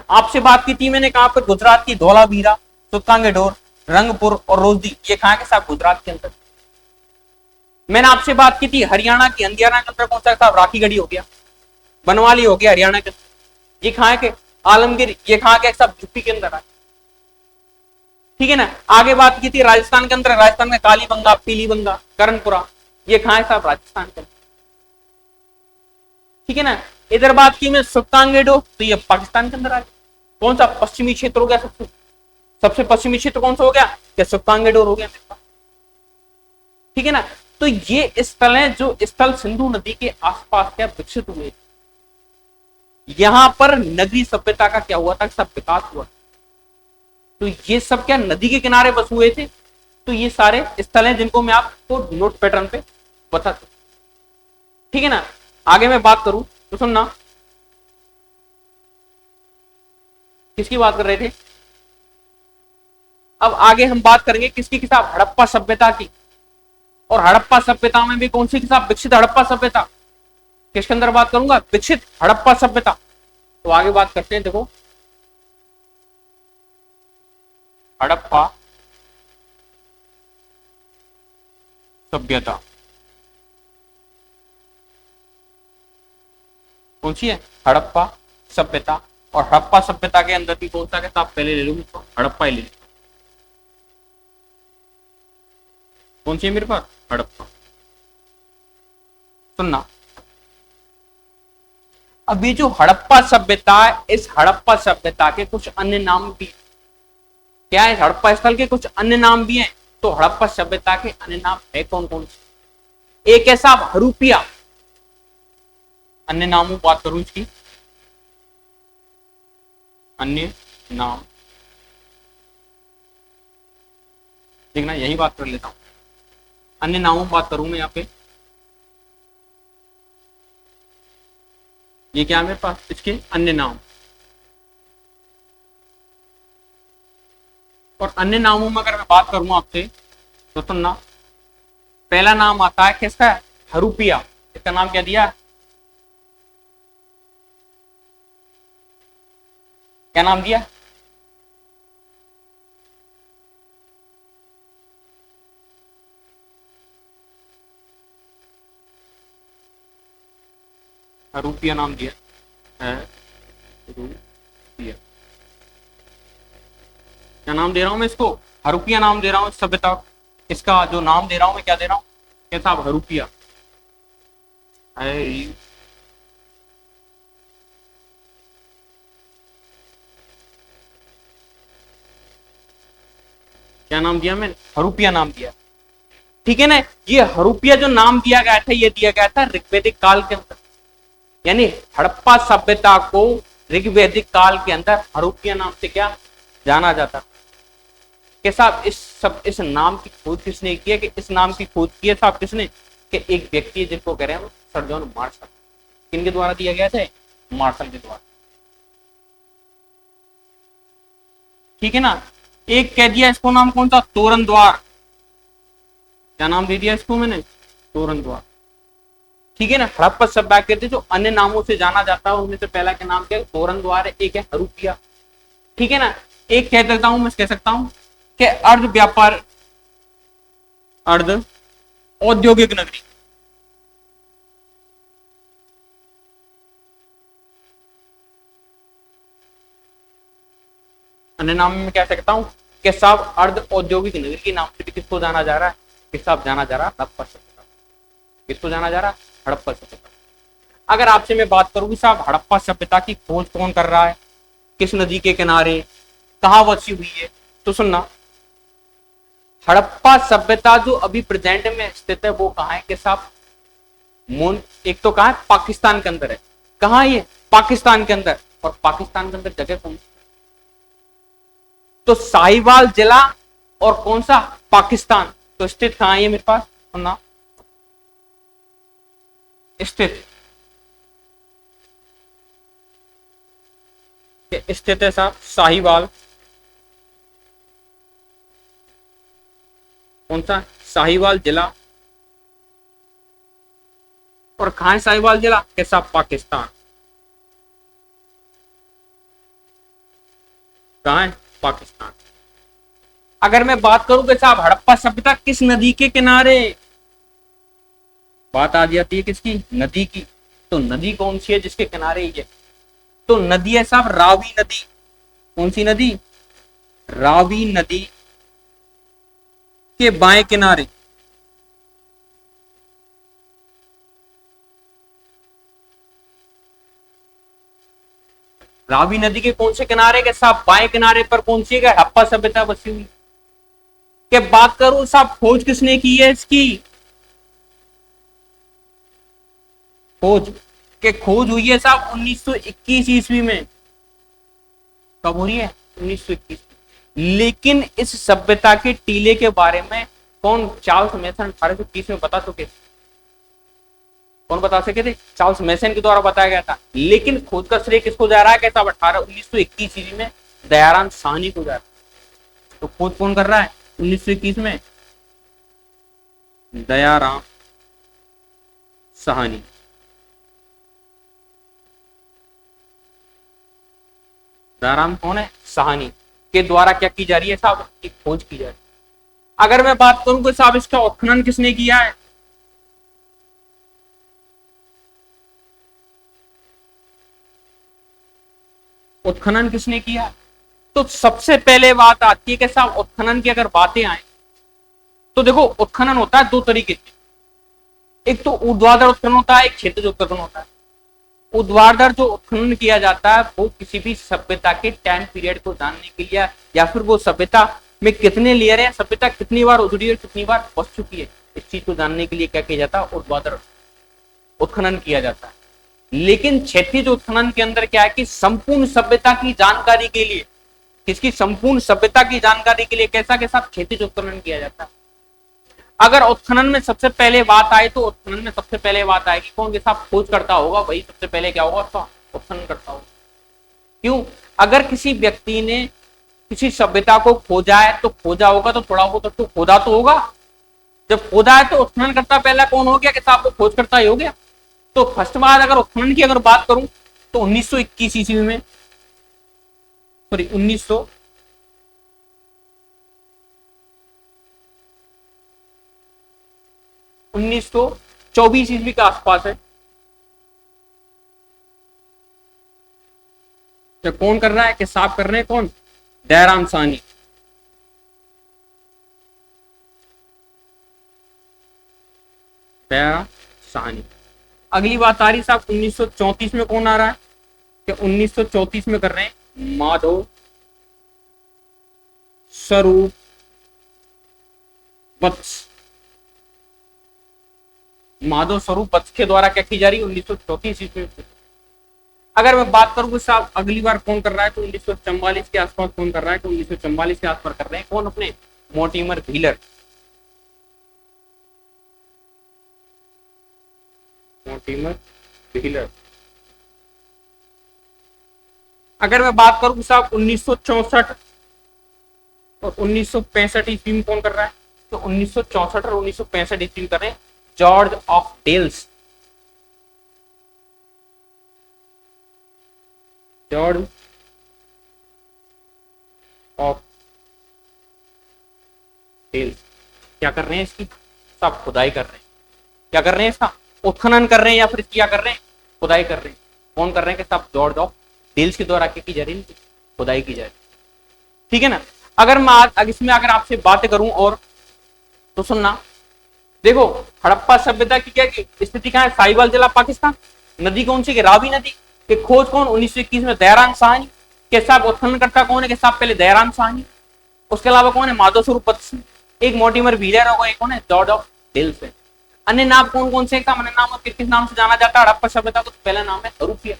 आपसे बात की थी मैंने कहां पर, गुजरात की धौलावीरा, सुत्तांगेडोर, रंगपुर और रोजदी, ये कहां के साथ, गुजरात के अंदर। मैंने आपसे बात की थी हरियाणा की अंदियारा के अंदर कौन सा साहब, राखीगढ़ी हो गया, बनवाली हो गया हरियाणा के, ये कहां के, आलमगीर, ये कहां के सब, यूपी के अंदर है। ठीक है ना। आगे बात की थी राजस्थान के अंदर, राजस्थान में कालीबंगा, पीलीबंगा, करणपुरा, ये कहां है साहब, राजस्थान के अंदर। ठीक है ना। इधर बात की मैं सुत्तांगेडो, तो ये पाकिस्तान के अंदर आ गया। कौन सा पश्चिमी क्षेत्र हो गया, सबसे पश्चिमी क्षेत्र कौन सा हो गया, क्या सुत्तांगेडोर हो गया। ठीक है ना। तो ये स्थल है जो स्थल सिंधु नदी के आसपास क्या विकसित हुए, यहां पर नगरी सभ्यता का क्या हुआ था, सब विकास हुआ। तो ये सब क्या नदी के किनारे बस हुए थे। तो ये सारे स्थल हैं जिनको मैं आपको नोट पैटर्न पे बता दूं। ठीक है ना। आगे मैं बात करूं तो सुनना, किसकी बात कर रहे थे, अब आगे हम बात करेंगे किसकी के साथ, हड़प्पा सभ्यता की। और हड़प्पा सभ्यता में भी कौन सी के साथ, विकसित हड़प्पा सभ्यता। किसके अंदर बात करूंगा, विकसित हड़प्पा सभ्यता। तो आगे बात करते हैं, देखो हड़प्पा सभ्यता कौन सी है, हड़प्पा सभ्यता। और हड़प्पा सभ्यता के अंदर भी कौन सा कहता, आप पहले ले लूंगी तो हड़प्पा ही ले लूंगा। कौन सी है मेरे पास, हड़प्पा। सुनना, अभी जो हड़प्पा सभ्यता है, इस हड़प्पा सभ्यता के कुछ अन्य नाम भी क्या है, हड़प्पा स्थल के कुछ अन्य नाम भी हैं। तो हड़प्पा सभ्यता के अन्य नाम है कौन कौन से, एक ऐसा हरूपिया, अन्य नामों बात करूं इसकी, अन्य नाम देखना, यही बात कर लेता हूं, अन्य नामों बात करूं मैं यहाँ पे। ये क्या है मेरे पास, इसके अन्य नाम। और अन्य नामों में अगर मैं बात करूं आपसे तो सुनना, पहला नाम आता है किसका, हरूपिया। इसका नाम क्या दिया, क्या नाम दिया, हरूपिया नाम दिया है, हरूपिया। क्या नाम दे रहा हूं मैं इसको, हरूपिया नाम दे रहा हूं इस सभ्यता। इसका जो नाम दे रहा हूं मैं क्या दे रहा हूं, क्या साहब, हरूपिया। क्या नाम दिया मैंने, हरूपिया नाम दिया। ठीक है ना। ये हरूपिया जो नाम दिया गया था, ये दिया गया था ऋग्वैदिक काल के अंदर, यानी हड़प्पा सभ्यता को ऋग्वैदिक काल के अंदर हरूपिया नाम से क्या जाना जाता। के साहब इस नाम की खोज किसने की है, कि इस नाम की खोज की है साहब किसने, कि एक व्यक्ति है जिनको कह रहे हैं सर जॉन मार्शल। किनके द्वारा दिया गया था, मार्शल के द्वारा। ठीक है ना। एक कह दिया इसको नाम कौन सा, तोरण द्वार। क्या नाम दे दिया इसको मैंने, तोरण द्वार। ठीक है ना। हड़प्पा सभ्यता कहते जो अन्य नामों से जाना जाता है उनमें से पहला के नाम क्या है, तोरण द्वार है, एक है हरूपिया। ठीक है ना। एक कह देता हूं मैं, कह सकता हूं कि अर्ध व्यापार, अर्ध औद्योगिक नगरी। अन्य नाम में क्या सकता हूं कि साहब अर्ध औद्योगिक नगरी के नाम से भी किसको जाना जा रहा है, कि साहब जाना जा रहा है हड़प्पा सभ्यता। किसको जाना जा रहा है, हड़प्पा सभ्यता। अगर आपसे मैं बात करूं कि साहब हड़प्पा सभ्यता की खोज कौन कर रहा है, किस नदी के किनारे, कहां बसी हुई है, तो सुनना, हड़प्पा सभ्यता जो अभी प्रेजेंट में स्थित है वो कहाँ है कि साहब, एक तो कहाँ है, पाकिस्तान के अंदर है। कहाँ ये, पाकिस्तान के अंदर। और पाकिस्तान के अंदर जगह कौन सी, तो साहिवाल जिला और कौन सा, पाकिस्तान। तो स्थित कहाँ है ये मेरे पास सुनना, स्थित है साहब साहिवाल, कौन सा, साहिवाल जिला। और कहां है साहिवाल जिला के साहब, पाकिस्तान। कहां है, पाकिस्तान। अगर मैं बात करूं कि साहब हड़प्पा सभ्यता किस नदी के किनारे, बात आ जाती है किसकी, नदी की। तो नदी कौन सी है जिसके किनारे ये, तो नदी है साहब रावी नदी। कौन सी नदी, रावी नदी के बाएं किनारे। रावी नदी के कौन से किनारे के साहब, बाएं किनारे पर कौन सी है, हड़प्पा सभ्यता बसी हुई। के बात करूं साहब खोज किसने की है इसकी, खोज हुई है साहब 1921 ईस्वी में। कब हो रही है, 1921। लेकिन इस सभ्यता के टीले के बारे में कौन, चार्ल्स मेसन 1830 में बता चुके, कौन बता सके थे, चार्ल्स मेसन के द्वारा बताया गया था। लेकिन खोज का श्रेय किसको जा रहा है, कैसा 1921 ईस्वी में दयाराम साहनी को जा रहा है। तो खोज कौन कर रहा है 1921 में, दयाराम साहनी। दयाराम कौन है, साहनी के द्वारा क्या की जा रही है साहब, की खोज की जा रही है। अगर मैं बात करूं कि साहब इसका उत्खनन किसने किया है, उत्खनन किसने किया, तो सबसे पहले बात आती है कि साहब उत्खनन की अगर बातें आए तो देखो उत्खनन होता है दो तरीके से, एक तो ऊर्ध्वाधर उत्खनन होता है, एक क्षैतिज उत्खनन होता है। ऊर्ध्वाधर जो उत्खनन किया जाता है वो किसी भी सभ्यता के टाइम पीरियड को जानने के लिए, या फिर वो सभ्यता में कितने लेयर है, सभ्यता कितनी बार उजड़ी और कितनी बार बस चुकी है, इस चीज को जानने के लिए क्या किया जाता है, ऊर्ध्वाधर उत्खनन किया जाता है। लेकिन क्षैतिज उत्खनन के अंदर क्या है कि संपूर्ण सभ्यता की जानकारी के लिए, किसकी, संपूर्ण सभ्यता की जानकारी के लिए कैसा के साथ क्षैतिज उत्खनन किया जाता है। अगर उत्खनन में सबसे पहले बात आए तो उत्खनन में सबसे पहले बात आएगी कौन के साथ, खोज करता होगा वही सबसे पहले क्या होगा, उसका उत्खनन करता होगा। क्यों, अगर किसी व्यक्ति ने किसी सभ्यता को खोजा है तो खोजा होगा तो थोड़ा बहुत तो खोदा तो होगा। जब खोदा है तो उत्खनन करता पहला कौन हो गया, कि साहब वो खोज करता ही हो गया। तो फर्स्ट बार अगर उत्खनन की अगर बात करूं तो 1921 ईस्वी में, सॉरी 1924 ईस्वी के आसपास है। तो कौन कर रहा है, कि साफ कर रहे हैं कौन, दयाराम साहनी। दयाराम साहनी। अगली बात आ रही साहब 1934 में कौन आ रहा है, कि 1934 में कर रहे हैं माधव स्वरूप वत्स। माधव स्वरूप वत्स के द्वारा क्या की जा रही है 1934 ईस्वी में। अगर मैं बात करूं साहब अगली बार कौन कर रहा है तो 1944 के आसपास कौन कर रहा है, तो 1944 के आसपास कर रहे हैं कौन, अपने मोर्टिमर व्हीलर। Mortimer wheeler. अगर मैं बात करूं साहब 1964 और 1965 ईस्वी में कौन कर रहा है, तो 1964 और 1965 ईस्वी में कर रहे हैं gorge of Dales. Gorge of Dales क्या कर रहे हैं, इसकी सब खुदाई कर रहे हैं। क्या कर रहे हैं, इसका उत्खनन कर रहे हैं या फिर क्या कर रहे हैं, खुदाई कर रहे हैं। कौन कर रहे हैं, कि सब जॉर्ज ऑफ डेल्स के द्वारा क्या की जा रही है, खुदाई की जा रही है। ठीक है ना। अगर मैं आज इसमें अगर आपसे बातें करूं और तो सुनना, देखो हड़प्पा सभ्यता की क्या स्थिति क्या है, साहिवाल जिला पाकिस्तान। नदी कौन सी, रावी नदी। के खोज कौन 1921 में दयाराम साहनी। के साहब उत्खनन करता कौन है, के साहब पहले दयाराम साहनी। उसके अलावा कौन है, माधव स्वरूप वत्स। एक मोर्टिमर व्हीलर होगा, एक कौन है, जॉर्ज ऑफ डेल्फिन। अन्य नाम कौन कौन से, अन्य नाम किस किस नाम से जाना जाता है हड़प्पा सभ्यता को? तो पहला नाम है हरूपिया।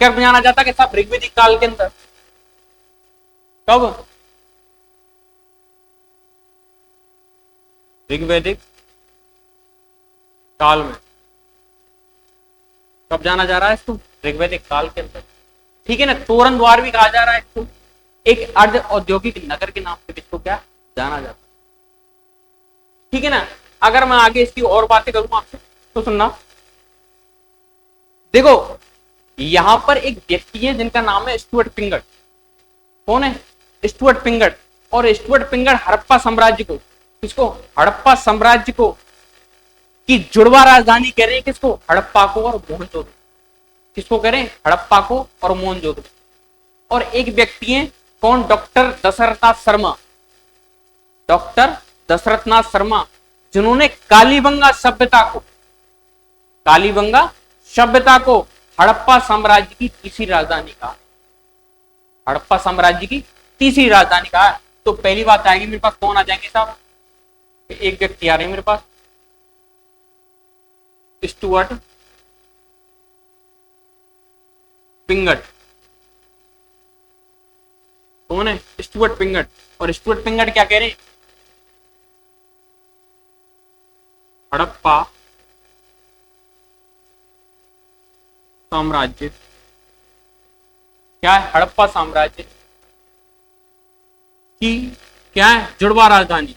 कब जाना जाता है कि साहब? ऋग्वैदिक काल के अंदर। कब? ऋग्वैदिक काल में। कब जाना जा रहा है इसको? ऋग्वैदिक काल के अंदर, ठीक है ना। तोरण द्वार भी कहा जा रहा है इसको। एक अर्ध औद्योगिक नगर के नाम से इसको क्या जाना जाता है, ठीक है ना। अगर मैं आगे इसकी और बातें करूं आपसे तो सुनना। देखो यहां पर एक व्यक्ति है जिनका नाम है स्टुअर्ट पिंगट। कौन है? स्टुअर्ट पिंगट। और स्टुअर्ट पिंगट हड़प्पा साम्राज्य को, किसको? हड़प्पा साम्राज्य को की जुड़वा राजधानी कह रहे हैं। किसको? हड़प्पा को और मोहनजोदड़ो। किसको कह रहे हैं? हड़प्पा को और मोहनजोदड़ो। और एक व्यक्ति है कौन? डॉक्टर दशरथनाथ शर्मा। डॉक्टर दशरथनाथ शर्मा, जिन्होंने कालीबंगा सभ्यता को, कालीबंगा सभ्यता को हड़प्पा साम्राज्य की तीसरी राजधानी कहा। हड़प्पा साम्राज्य की तीसरी राजधानी कहा। तो पहली बात आएगी मेरे पास, कौन आ जाएंगे साहब? एक व्यक्ति आ रहे हैं मेरे पास, स्टुअर्ट पिंगट। कौन है? स्टुअर्ट पिंगट। और स्टुअर्ट पिंगट क्या कह रहे हैं? हड़प्पा साम्राज्य, क्या है? हड़प्पा साम्राज्य की क्या है? जुड़वा राजधानी।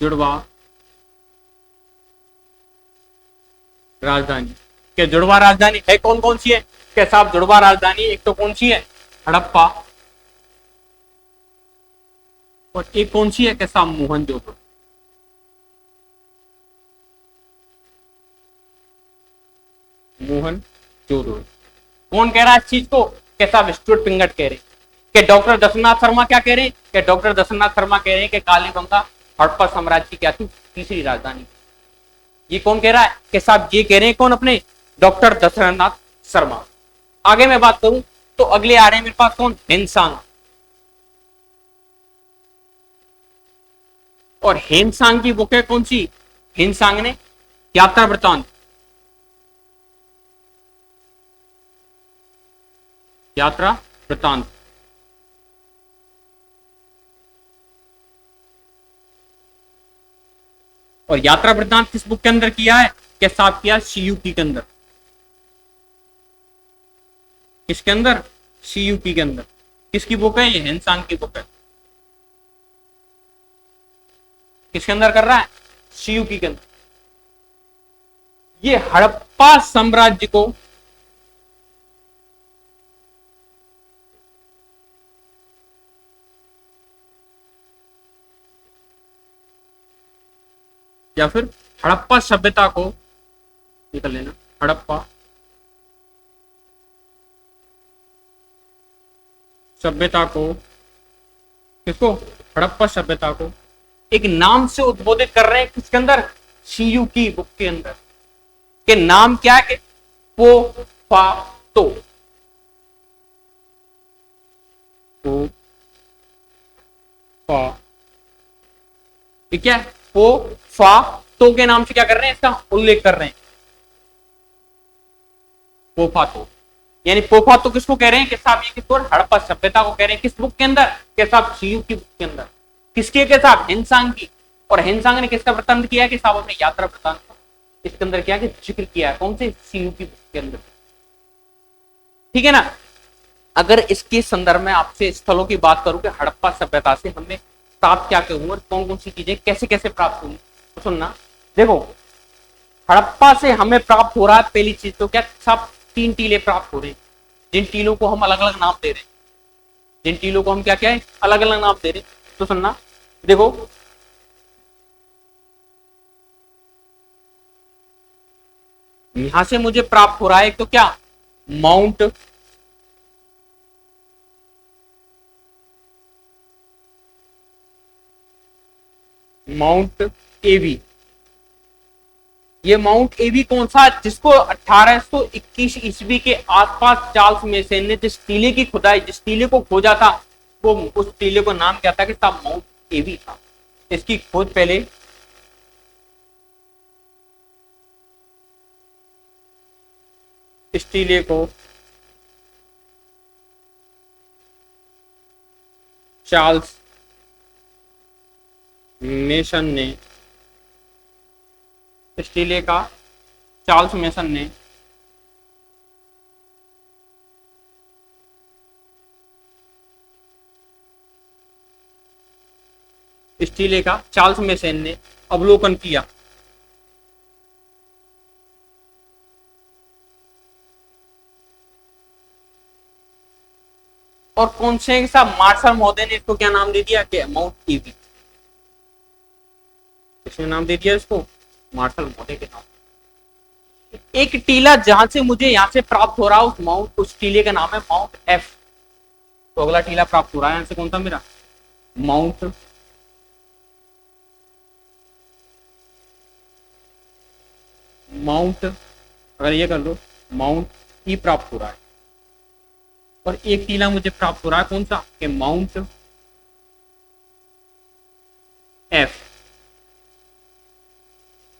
जुड़वा राजधानी। क्या जुड़वा राजधानी है? कौन कौन सी है? क्या साहब जुड़वा राजधानी एक तो कौन सी है? हड़प्पा। और एक कौन सी है? क्या साहब? मोहनजोदड़ो। मोहनजोदड़ो। कौन कह रहा है इस चीज को? क्या साहब? स्टुअर्ट पिंगट कह रहे हैं। कि डॉक्टर दशरथनाथ शर्मा क्या कह रहे हैं? कि डॉक्टर दशरथनाथ शर्मा कह रहे हैं कि कालीबंगा हड़प्पा साम्राज्य की क्या थी? तीसरी राजधानी। ये कौन कह रहा है? कि साहब ये कह रहे हैं कौन? अपने डॉक्टर दशरथनाथ शर्मा। आगे मैं बात करूं तो अगले आ रहे हैं मेरे पास कौन? हेनसांग। और हेनसांग की बुक है कौन सी? हेनसांग ने यात्रा वृतांत, यात्रा वृतांत। और यात्रा वृतांत किस बुक के अंदर किया है? क्या साफ किया? सीयूकी के अंदर। किसके अंदर? सीयूकी के अंदर। किसकी बुक है? ये हेनसांग की बुक है। किसके अंदर कर रहा है? सीयूकी के अंदर। ये हड़प्पा साम्राज्य को या फिर हड़प्पा सभ्यता को, निकल लेना, हड़प्पा सभ्यता को, किसको? हड़प्पा सभ्यता को एक नाम से उद्बोधित कर रहे हैं। किसके अंदर? सीयू की बुक के अंदर। के नाम क्या है? पोफातो। ठीक है, पोफातो के नाम से क्या कर रहे हैं? इसका उल्लेख कर रहे हैं। पोफातो यानी पोफातो किसको कह रहे हैं? कि साहब ये किसको? हड़प्पा सभ्यता को कह रहे हैं। किस बुक के अंदर? के साहब सीयू की बुक के अंदर। किसके के साथ? हेनसांग की। और हेनसांग ने किसका वृत्तांत किया है? कि साहब अपने यात्रा वृत्तांत इसके अंदर क्या जिक्र किया है? कौन से? सीयू की बुक के अंदर। ठीक है ना। अगर इसके संदर्भ में आपसे स्थलों की बात करूं कि हड़प्पा सभ्यता से हमें प्राप्त क्या क्या हुआ और कौन कौन सी चीजें कैसे कैसे प्राप्त हुई, तो सुनना। देखो हड़प्पा से हमें प्राप्त हो रहा है पहली चीज तो क्या? सब 3 टीले प्राप्त हो रहे हैं, जिन टीलों को हम अलग अलग नाम दे रहे हैं। जिन टीलों को हम क्या क्या है? अलग अलग नाम दे रहे हैं। तो सुनना, देखो यहां से मुझे प्राप्त हो रहा है एक तो क्या? माउंट एवी। ये माउंट एवी कौन सा? जिसको 1821 ईस्वी के आसपास चार्ल्स मेसन ने जिस टीले की खुदाई, जिस टीले को खोजा था, वो उस टीले को नाम क्या था कि साहब माउंट एवी था। इसकी खोज पहले इस टीले को चार्ल्स मेसन ने, इस टीले का चार्ल्स मेसन ने इस टीले का चार्ल्स मेसन ने अवलोकन किया। और कौन से साहब मार्शल महोदय ने इसको क्या नाम दे दिया कि माउंट एवी, किसने नाम दे दिया इसको? मार्शल महोदय के नाम। एक टीला जहां से मुझे यहां से प्राप्त हो रहा है उस टीले का नाम है माउंट एफ। तो अगला टीला प्राप्त हो रहा है यहां से कौन सा मेरा? माउंट अगर ये कर लो माउंट ई प्राप्त हो रहा है। और एक टीला मुझे प्राप्त हो रहा है कौन सा? कि माउंट एफ।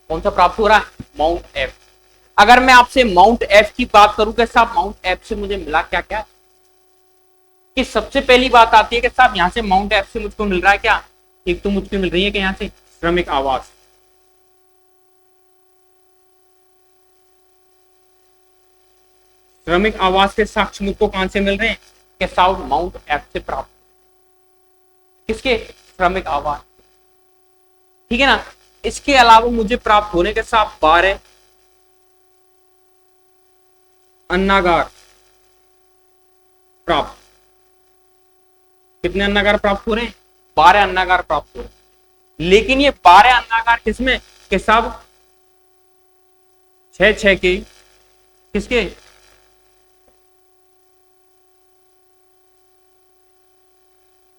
कौन सा प्राप्त हो रहा है? Mount F. अगर मैं आपसे माउंट एफ की बात करूं कि साहब माउंट एफ से मुझे मिला क्या क्या, कि सबसे पहली बात आती है कि साहब यहां से माउंट एफ से मुझको मिल रहा है क्या? एक तो मुझको मिल रही है कि यहां से श्रमिक आवास, श्रमिक आवास के साक्ष्य मुझको कहां से मिल रहे हैं? कि साउथ माउंट एफ से प्राप्त। किसके? श्रमिक आवास। ठीक है ना। इसके अलावा मुझे प्राप्त होने के साथ 12 अन्नागार प्राप्त। कितने अन्नागार प्राप्त हो रहे हैं? 12 अन्नागार प्राप्त हो रहे हैं। लेकिन ये 12 अन्नागार किसमें? के सब 6 के, किसके?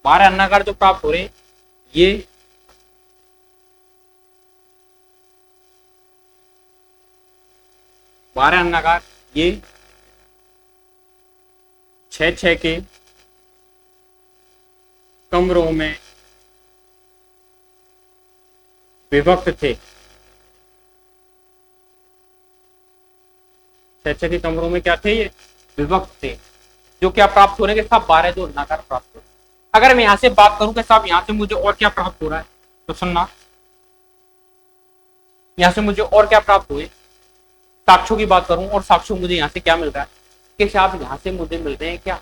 12 अन्नागार जो प्राप्त हो रहे हैं ये 12 अन्नागार ये 6 के कमरों में विभक्त थे। 6 के कमरों में क्या थे? ये विभक्त थे। जो क्या प्राप्त हो रहे हैं? साहब 12 जो अन्नागार प्राप्त हो रहे हैं। अगर मैं यहां से बात करूं कि साहब यहां से मुझे और क्या प्राप्त हो रहा है, तो सुनना, यहां से मुझे और क्या प्राप्त हुए, साक्ष्यों की बात करूं और साक्ष्यों मुझे यहां से क्या मिल रहा है कि साहब यहां से मुझे मिल रहे हैं क्या?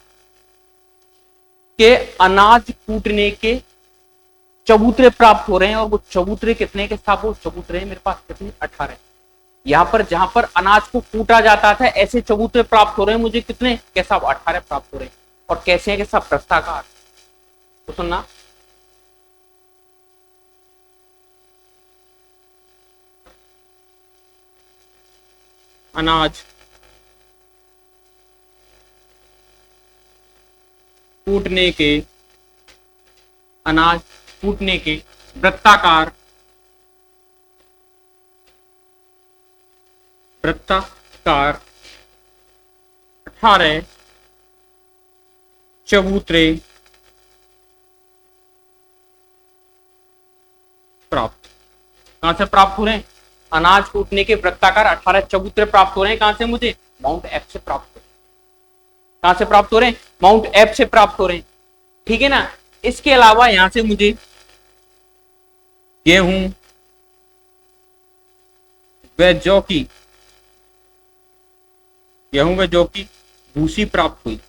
के अनाज कूटने के चबूतरे प्राप्त हो रहे हैं। और वो चबूतरे कितने के साहब? वो चबूतरे मेरे पास कितने? 18। यहां पर जहां पर अनाज को कूटा जाता था ऐसे चबूतरे प्राप्त हो रहे हैं मुझे कितने? के साहब 18 प्राप्त हो रहे हैं। और कैसे हैं? कि साहब प्रस्ताकार। तो सुनना, अनाज कूटने के, अनाज कूटने के वृत्ताकार, वृत्ताकार 18 चबूतरे प्राप्त। कहां से प्राप्त हो रहे हैं? अनाज कूटने के वृत्ताकार 18 चबूतरे प्राप्त हो रहे हैं। कहां से? मुझे माउंट एफ से प्राप्त हो रहे हैं। कहां से प्राप्त हो रहे हैं? माउंट एफ से प्राप्त हो रहे हैं। ठीक है ना। इसके अलावा यहां से मुझे गेहूं व जौ की, गेहूं व जौ की भूसी प्राप्त हुई।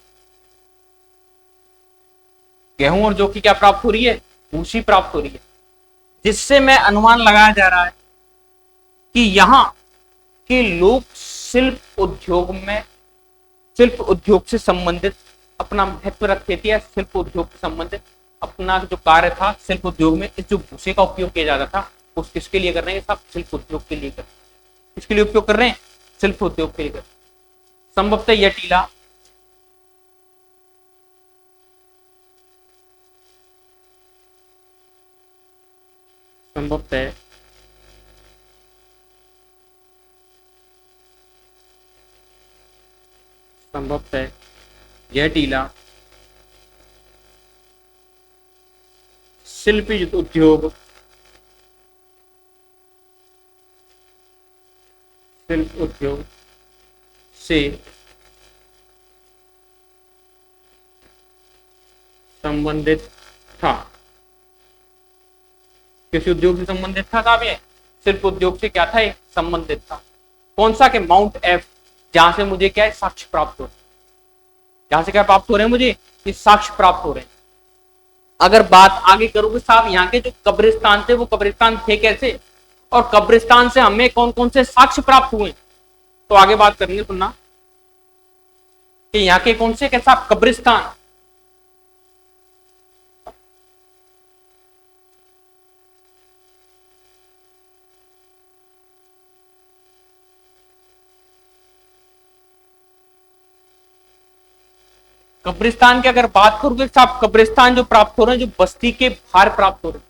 गेहूं और जौ की क्या प्राप्त हो रही है? भूसी प्राप्त हो रही है। जिससे मैं अनुमान लगाया जा रहा है कि यहां के लोग शिल्प उद्योग में, शिल्प उद्योग से संबंधित अपना महत्व रखते थे, या शिल्प उद्योग से संबंधित अपना जो कार्य था शिल्प उद्योग में इस जो भूसे का उपयोग किया जाता था उस किसके लिए कर रहे हैं? सब शिल्प उद्योग के लिए कर, किसके लिए उपयोग कर रहे हैं? शिल्प उद्योग के लिए। संभवतः यह टीला संभवतः यह टीला शिल्प उद्योग, शिल्प उद्योग से संबंधित था। किस उद्योग से संबंधित था साहब? ये शिल्प उद्योग से क्या था? ये संबंधित था। कौन सा? के माउंट एफ, जहां से मुझे क्या है? साक्ष्य प्राप्त हो, जहां से क्या प्राप्त हो रहे हैं मुझे? ये साक्ष्य प्राप्त हो रहे हैं। अगर बात आगे करोगे साहब, यहाँ के जो कब्रिस्तान थे वो कब्रिस्तान थे कैसे, और कब्रिस्तान से हमें कौन कौन से साक्ष्य प्राप्त हुए, तो आगे बात करेंगे। सुनना कि यहाँ के कौन से कैसा कब्रिस्तान, कब्रिस्तान की अगर बात करोगे साहब, कब्रिस्तान जो प्राप्त हो रहे हैं, जो बस्ती के बाहर प्राप्त हो रहे हैं,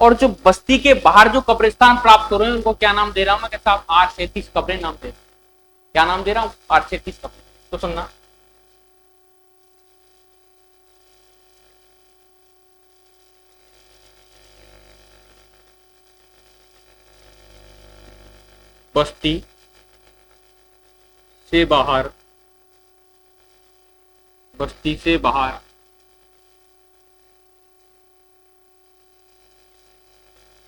और जो बस्ती के बाहर जो कब्रिस्तान प्राप्त हो रहे हैं उनको क्या नाम दे रहा हूं मैं साहब? R37 कब्रें नाम दे रहा हूं। क्या नाम दे रहा हूं? R37 कब्रें। तो सुनना, बस्ती से बाहर, बस्ती से बाहर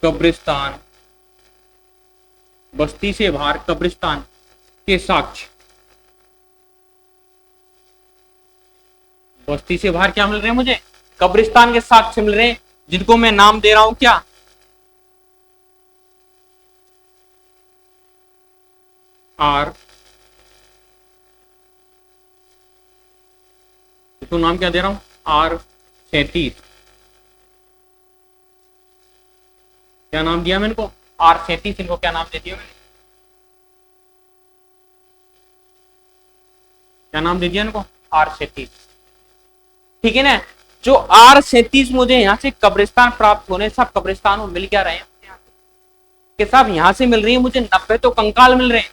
कब्रिस्तान, बस्ती से बाहर कब्रिस्तान के साक्ष्य, बस्ती से बाहर क्या मिल रहे हैं मुझे? कब्रिस्तान के साक्ष्य मिल रहे हैं, जिनको मैं नाम दे रहा हूं क्या? R, इसको नाम क्या दे रहा हूं? R37। क्या नाम दिया मैंने इनको? R37। इनको क्या नाम दे दिया मैंने? क्या नाम दे दिया इनको? R37। ठीक है ना। जो R37 मुझे यहाँ से कब्रिस्तान प्राप्त होने, सब कब्रिस्तान में मिल क्या रहे हैं कि साहब? यहां से मिल रही है मुझे 90 तो कंकाल मिल रहे हैं,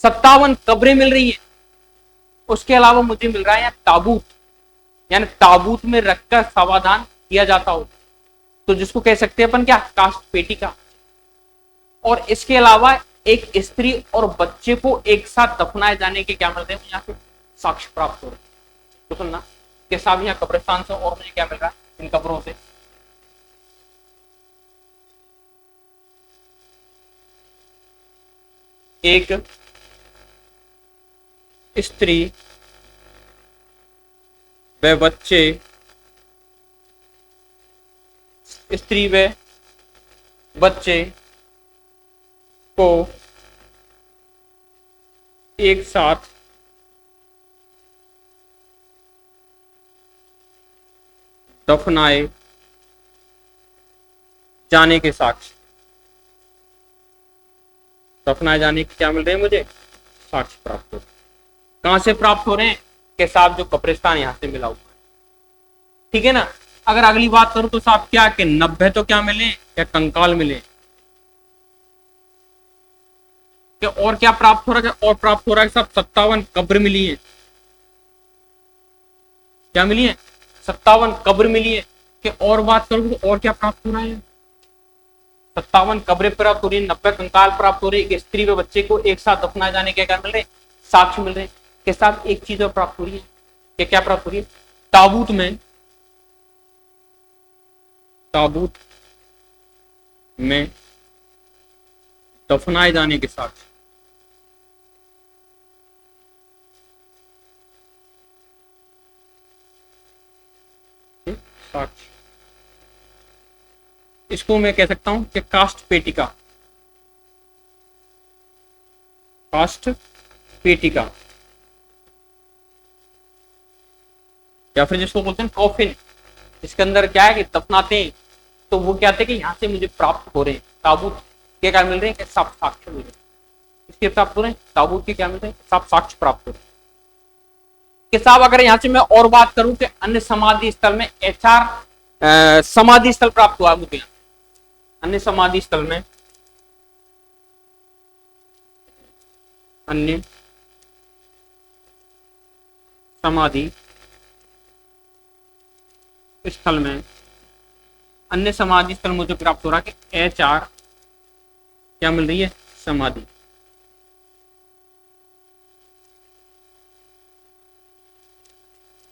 57 कब्रें मिल रही है, उसके अलावा मुझे मिल रहा है यहाँ ताबूत, यानी ताबूत में रखकर समाधान किया जाता हो, तो जिसको कह सकते हैं अपन क्या? काष्ठ पेटिका। और इसके अलावा एक स्त्री और बच्चे को एक साथ दफनाए जाने के क्या मिल रहे हैं यहाँ से? साक्ष्य प्राप्त हो रहे हैं। तो सुनना कि साहब यहाँ कब्रिस्तान से और मुझे क्या मिल रहा है? इन कब्रों से एक स्त्री व बच्चे, स्त्री व बच्चे को एक साथ दफनाए जाने के साक्ष्य, दफनाए जाने के क्या मिल रहे हैं मुझे? साक्ष्य प्राप्त हो रहे हैं। कहां से प्राप्त हो रहे हैं? के साहब जो कब्रिस्तान यहां से मिला हुआ है। ठीक है ना। अगर अगली बात करूं तो साहब क्या कि 90 तो क्या मिले? क्या कंकाल मिले? कि और क्या प्राप्त हो रहा है? और प्राप्त हो रहा है साहब 57 कब्र मिली है। क्या मिली है? 57 कब्र मिली है। कि और बात करूं तो और क्या प्राप्त हो रहा है? 57 कब्रें प्राप्त हो रही है, 90 कंकाल प्राप्त हो रही है, एक स्त्री व बच्चे को एक साथ दफनाए जाने के क्या मिल रहे? साक्ष्य मिल रहे हैं। के साथ एक चीज और प्राप्त हो रही है। कि क्या प्राप्त हो रही है? ताबूत में, ताबूत में दफनाए जाने के साक्ष्य। साक्ष्य, इसको मैं कह सकता हूं कि काष्ठ पेटिका, काष्ठ पेटिका, या फिर जिसको बोलते हैं कॉफिन, इसके अंदर क्या है कि दफनाते हैं, तो वो क्या थे कि यहां से मुझे प्राप्त हो रहे हैं ताबूत के क्या मिल रहे हैं? कि सब साक्ष्य मिल रहे हैं। इसके प्राप्त हो रहे हैं ताबूत के क्या मिल रहे हैं? सब साक्ष्य प्राप्त हो रहे हैं। कि साहब अगर यहां से मैं और बात करूं कि अन्य समाधि स्थल में HR समाधि स्थल प्राप्त हुआ मुझे, अन्य समाधि स्थल में, अन्य समाधि स्थल में अन्य समाधि स्थल मुझे प्राप्त हो रहा है कि HR क्या मिल रही है, समाधि।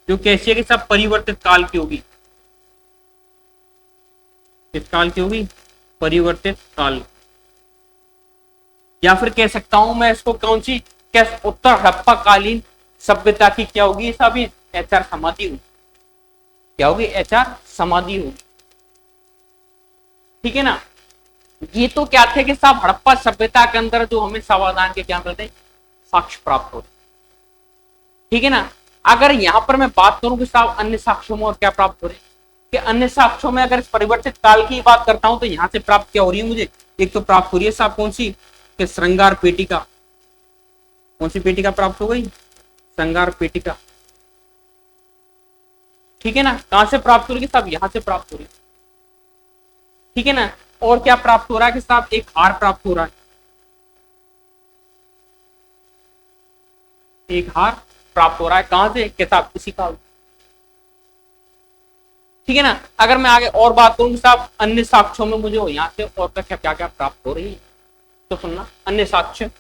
जो कैसी है कि सब परिवर्तित काल की होगी, किस काल की होगी, परिवर्तित काल। या फिर कह सकता हूं मैं इसको कौन सी, क्या उत्तर हड़प्पा कालीन सभ्यता की क्या होगी, सब HR समाधि होगी, क्या होगी, HR समाधि होगी। ठीक है ना। ये तो क्या थे कि साहब हड़प्पा सभ्यता के अंदर जो हमें समाधान के क्या मिलते हैं, साक्ष्य प्राप्त होते। ठीक है ना। अगर यहां पर मैं बात करूं कि साहब अन्य साक्ष्यों में और क्या प्राप्त हो रहे हैं, कि अन्य साक्ष्यों में अगर इस परिवर्तित काल की बात करता हूं तो यहां से प्राप्त क्या हो रही है मुझे, एक तो प्राप्त हो रही है साहब कौन सी, कि श्रृंगार पेटिका। कौन सी पेटिका प्राप्त हो गई, श्रृंगार पेटिका। ठीक है ना। कहां से प्राप्त हो रही है साहब, यहां से प्राप्त हो रही है। ठीक है ना। और क्या प्राप्त हो रहा है कि साहब एक हार प्राप्त हो रहा है, एक हार प्राप्त हो रहा है, कहां से, कि साहब इसी काल। ठीक है ना। अगर मैं आगे और बात करूं साहब अन्य साक्ष्यों में मुझे यहां से और क्या क्या क्या प्राप्त हो रही है, तो सुनना अन्य साक्ष्य।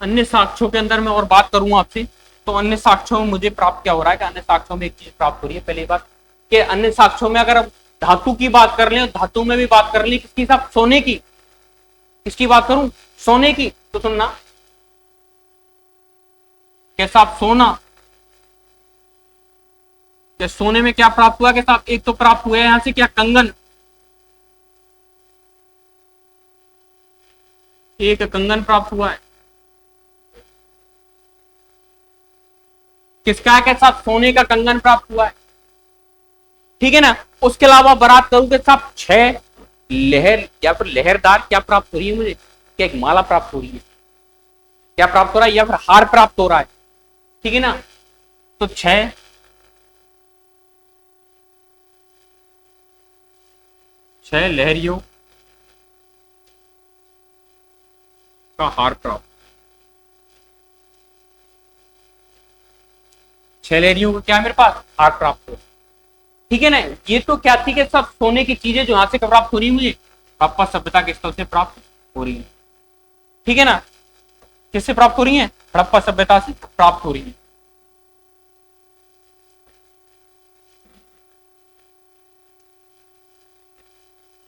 अन्य साक्ष्यों के अंदर मैं और बात करूंगा आपसे, तो अन्य साक्ष्यों में मुझे प्राप्त क्या हो रहा है कि अन्य साक्ष्यों में एक चीज प्राप्त हो रही है। पहली बात कि अन्य साक्ष्यों में अगर हम धातु की बात कर लें, धातु में भी बात कर लें किसकी साहब, सोने की। किसकी बात करूं, सोने की। तो सुनना कैसा आप सोना, कि सोने में क्या प्राप्त हुआ, कि साहब एक तो प्राप्त हुआ है यहां से क्या, कंगन। एक कंगन प्राप्त हुआ है, किसका है, के साथ सोने का कंगन प्राप्त हुआ है। ठीक है ना। उसके अलावा बात करूं कि साहब 6 लहर या फिर लहरदार क्या प्राप्त हो रही है मुझे, क्या एक माला प्राप्त हो रही है, क्या प्राप्त हो रहा है, या फिर हार प्राप्त हो रहा है। ठीक है ना। तो 6 लहरियों का हार प्राप्त, 6 लहरियों का क्या है मेरे पास, हार प्राप्त हो। ठीक है ना। ये तो क्या थी कि सब सोने की चीजें जो यहां से प्राप्त हो रही है मुझे, हड़प्पा सभ्यता के स्थल से प्राप्त हो रही है। ठीक है ना। किससे प्राप्त हो रही है, हड़प्पा सभ्यता से प्राप्त हो रही है।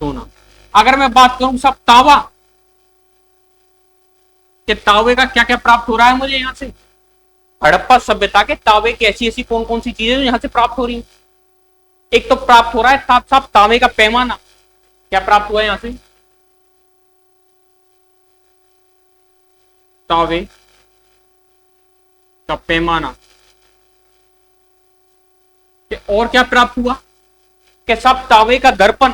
सोना। अगर मैं बात करूं सब तावा, कि तावे का क्या क्या प्राप्त हो रहा है मुझे यहां से, हड़प्पा सभ्यता के तावे की ऐसी ऐसी कौन कौन सी चीजें जो यहां से प्राप्त हो रही है। एक तो प्राप्त हो रहा है साफ साफ तावे का पैमाना, क्या प्राप्त हुआ है यहां से, तावे का पैमाना। और क्या प्राप्त हुआ, कि सब तावे का दर्पण,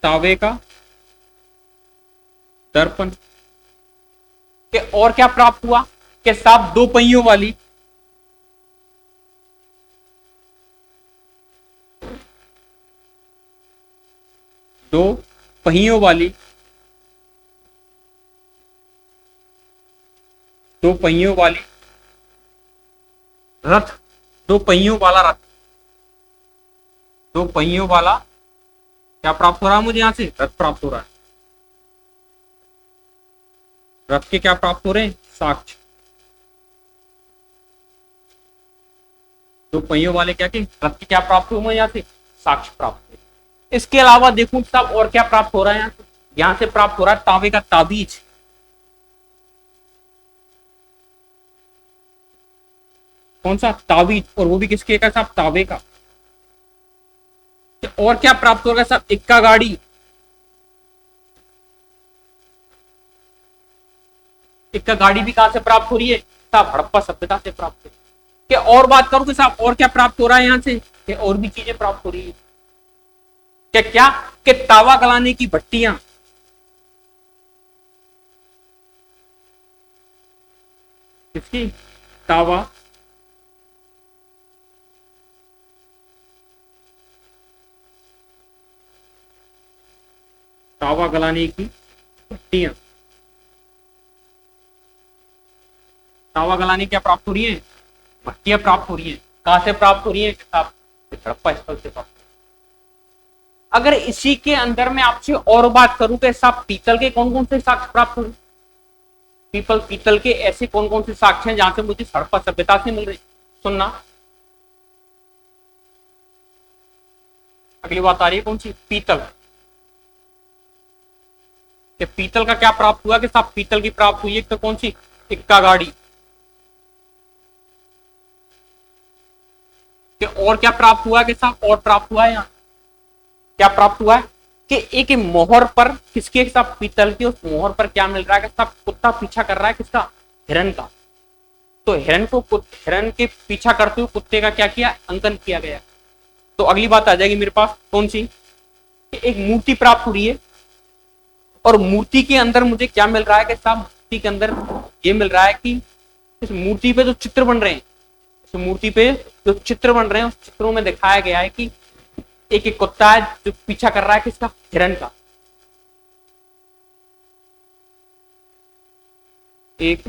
तावे का दर्पण। के और क्या प्राप्त हुआ, कि साफ 2 पहियों वाली, 2 पहियों वाली, 2 पहियों वाली रथ, 2 पहियों वाला रथ, 2 पहियों वाला क्या प्राप्त हो रहा है मुझे यहां से, रथ प्राप्त हो रहा है। रथ के क्या प्राप्त हो रहे हैं, साक्ष्य। 2 पहियों वाले क्या के रथ के क्या प्राप्त हुए यहां से, साक्ष्य प्राप्त हुए। इसके अलावा देखूं साहब और क्या प्राप्त हो रहा है यहां से प्राप्त हो रहा है तांबे का ताबीज। कौन सा, ताबीज, और वो भी किसके का साहब, तांबे का। और क्या प्राप्त होगा साहब, इक्का गाड़ी, इक्का गाड़ी भी कहां से प्राप्त हो रही है साहब, हड़प्पा सभ्यता से प्राप्त है। क्या और बात करूं कि साहब और क्या प्राप्त हो रहा है यहां से, क्या और भी चीजें प्राप्त हो रही है, क्या क्या, कि तावा गलाने की भट्टियां, किसकी, तावा तावा गलाने की भट्टियां। तावा गलानी क्या प्राप्त हो रही है? भट्टियां प्राप्त हो रही है। कहां से प्राप्त हो रही है साहब? हड़प्पा स्थल से प्राप्त। अगर इसी के अंदर में आपसे और बात करूं तो साहब पीतल के कौन कौन से साक्ष्य प्राप्त हुए? पीतल के ऐसे कौन कौन से साक्ष्य हैं जहां से मुझे हड़प्पा सभ्यता से मिल रही? सुनना, अगली बात आ रही है कौन सी? पीतल। कि पीतल का क्या प्राप्त हुआ? कि साहब पीतल की प्राप्त हुई एक तो कौन सी? इक्का गाड़ी। कि और क्या प्राप्त हुआ? कि साहब और प्राप्त हुआ है यहाँ क्या प्राप्त हुआ है? कि एक मोहर पर किसके साथ? पीतल की। उस मोहर पर क्या मिल रहा है? कि साहब कुत्ता पीछा कर रहा है किसका? हिरण का। तो हिरण के पीछा करते हुए कुत्ते का क्या किया? अंकन किया गया। तो अगली बात आ जाएगी मेरे पास कौन सी? कि एक मूर्ति प्राप्त हो रही है और मूर्ति के अंदर मुझे क्या मिल रहा है? कि साहब मूर्ति के अंदर ये मिल रहा है कि इस मूर्ति पे जो चित्र बन रहे हैं, इस मूर्ति पे जो चित्र बन रहे हैं, उस चित्रों में दिखाया गया है कि एक कुत्ता है जो पीछा कर रहा है किसका? हिरण का। एक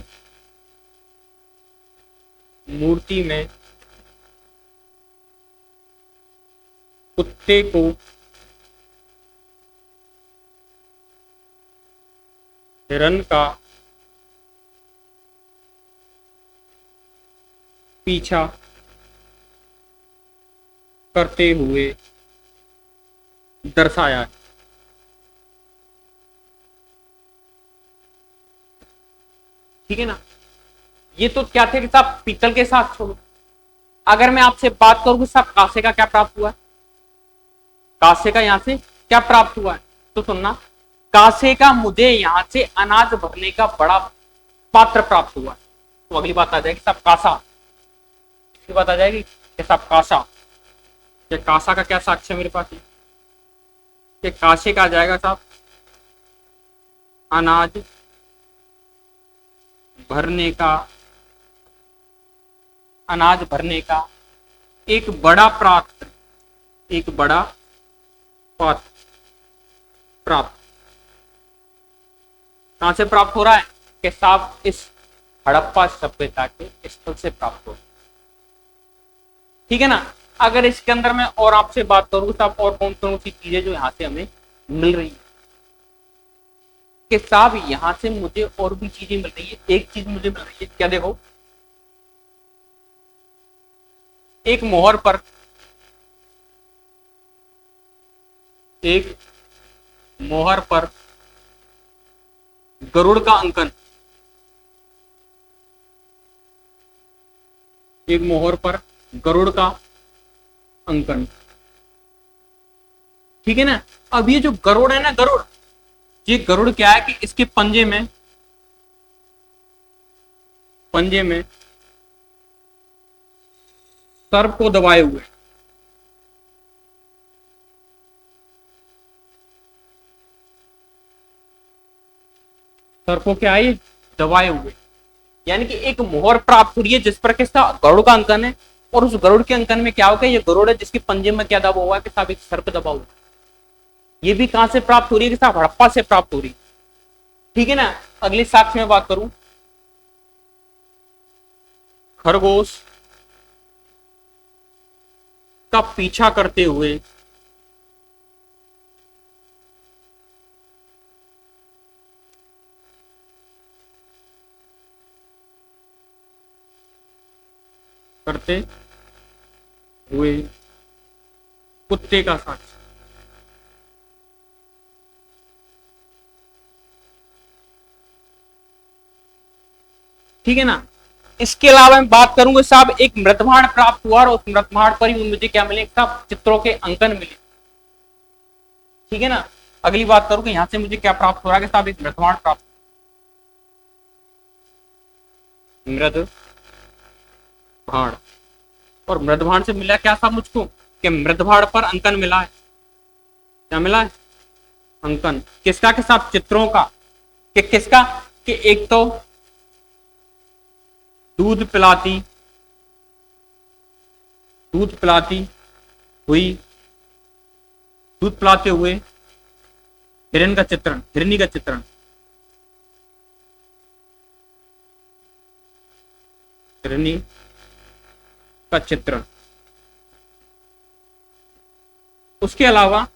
मूर्ति में कुत्ते को हिरण का पीछा करते हुए दर्शाया है। ठीक है ना? ये तो क्या थे कि साहब पीतल के साथ छोड़ो। अगर मैं आपसे बात करूं कि साहब कांसे का क्या प्राप्त हुआ है? कांसे का यहां से क्या प्राप्त हुआ है? तो सुनना, कांसे का मुझे यहां से अनाज भरने का बड़ा पात्र प्राप्त हुआ है। तो अगली बात आ जाएगी साहब कांसा। इसकी बात आ जाएगी कि साहब कांसा। ये कांसा का क्या साक्ष्य मेरे पास? ये कांसे का आ जाएगा साहब अनाज भरने का, अनाज भरने का एक बड़ा पात्र, एक बड़ा पात्र प्राप्त। कहां से प्राप्त हो रहा है? कि साहब इस हड़प्पा सभ्यता के स्थल से प्राप्त हो। ठीक है ना? अगर इसके अंदर मैं और आपसे बात करूं साहब और कौन कौन सी चीजें जो यहां से हमें मिल रही है? कि साहब यहां से मुझे और भी चीजें मिल रही है। एक चीज मुझे मिल रही है, क्या? देखो, एक मोहर पर, एक मोहर पर गरुड़ का अंकन, एक मोहर पर गरुड़ का अंकन। ठीक है ना? अब ये जो गरुड़ है ना, गरुड़, ये गरुड़ क्या है? कि इसके पंजे में सर्प को दबाए हुए, सर्प को क्या है? ये दबाए हुए। यानी कि एक मोहर प्राप्त हो रही है जिस पर किसका? गरुड़ का अंकन है। और उस गरुड़ के अंकन में क्या होगा? ये गरुड़ है जिसके पंजे में क्या दबा हुआ है? कि साहब एक सर्प दबा हुआ। ये भी कहां से प्राप्त हो रही है? कि साहब हड़प्पा से प्राप्त हो रही है। ठीक है ना? अगले साक्ष्य में बात करूं, खरगोश का पीछा करते हुए कुत्ते का साक्ष्य। ठीक है ना? इसके अलावा मैं बात करूंगा साहब एक मृतभाण प्राप्त हुआ और उस मृतभाण पर ही मुझे क्या मिले? साहब चित्रों के अंकन मिले। ठीक है ना? अगली बात करूं कि यहां से मुझे क्या प्राप्त हो रहा है? कि साहब एक मृतभाण प्राप्त, मृद भाण। और मृदभाण से मिला क्या साहब मुझको? कि मृदभाण पर अंकन मिला है। क्या मिला है? अंकन। किसका? के साथ चित्रों का। कि किसका? कि एक तो दूध पिलाती हुई, दूध पिलाते हुए हिरन का चित्रण, हिरनी का चित्रण। हिरनी का चित्रण। उसके अलावा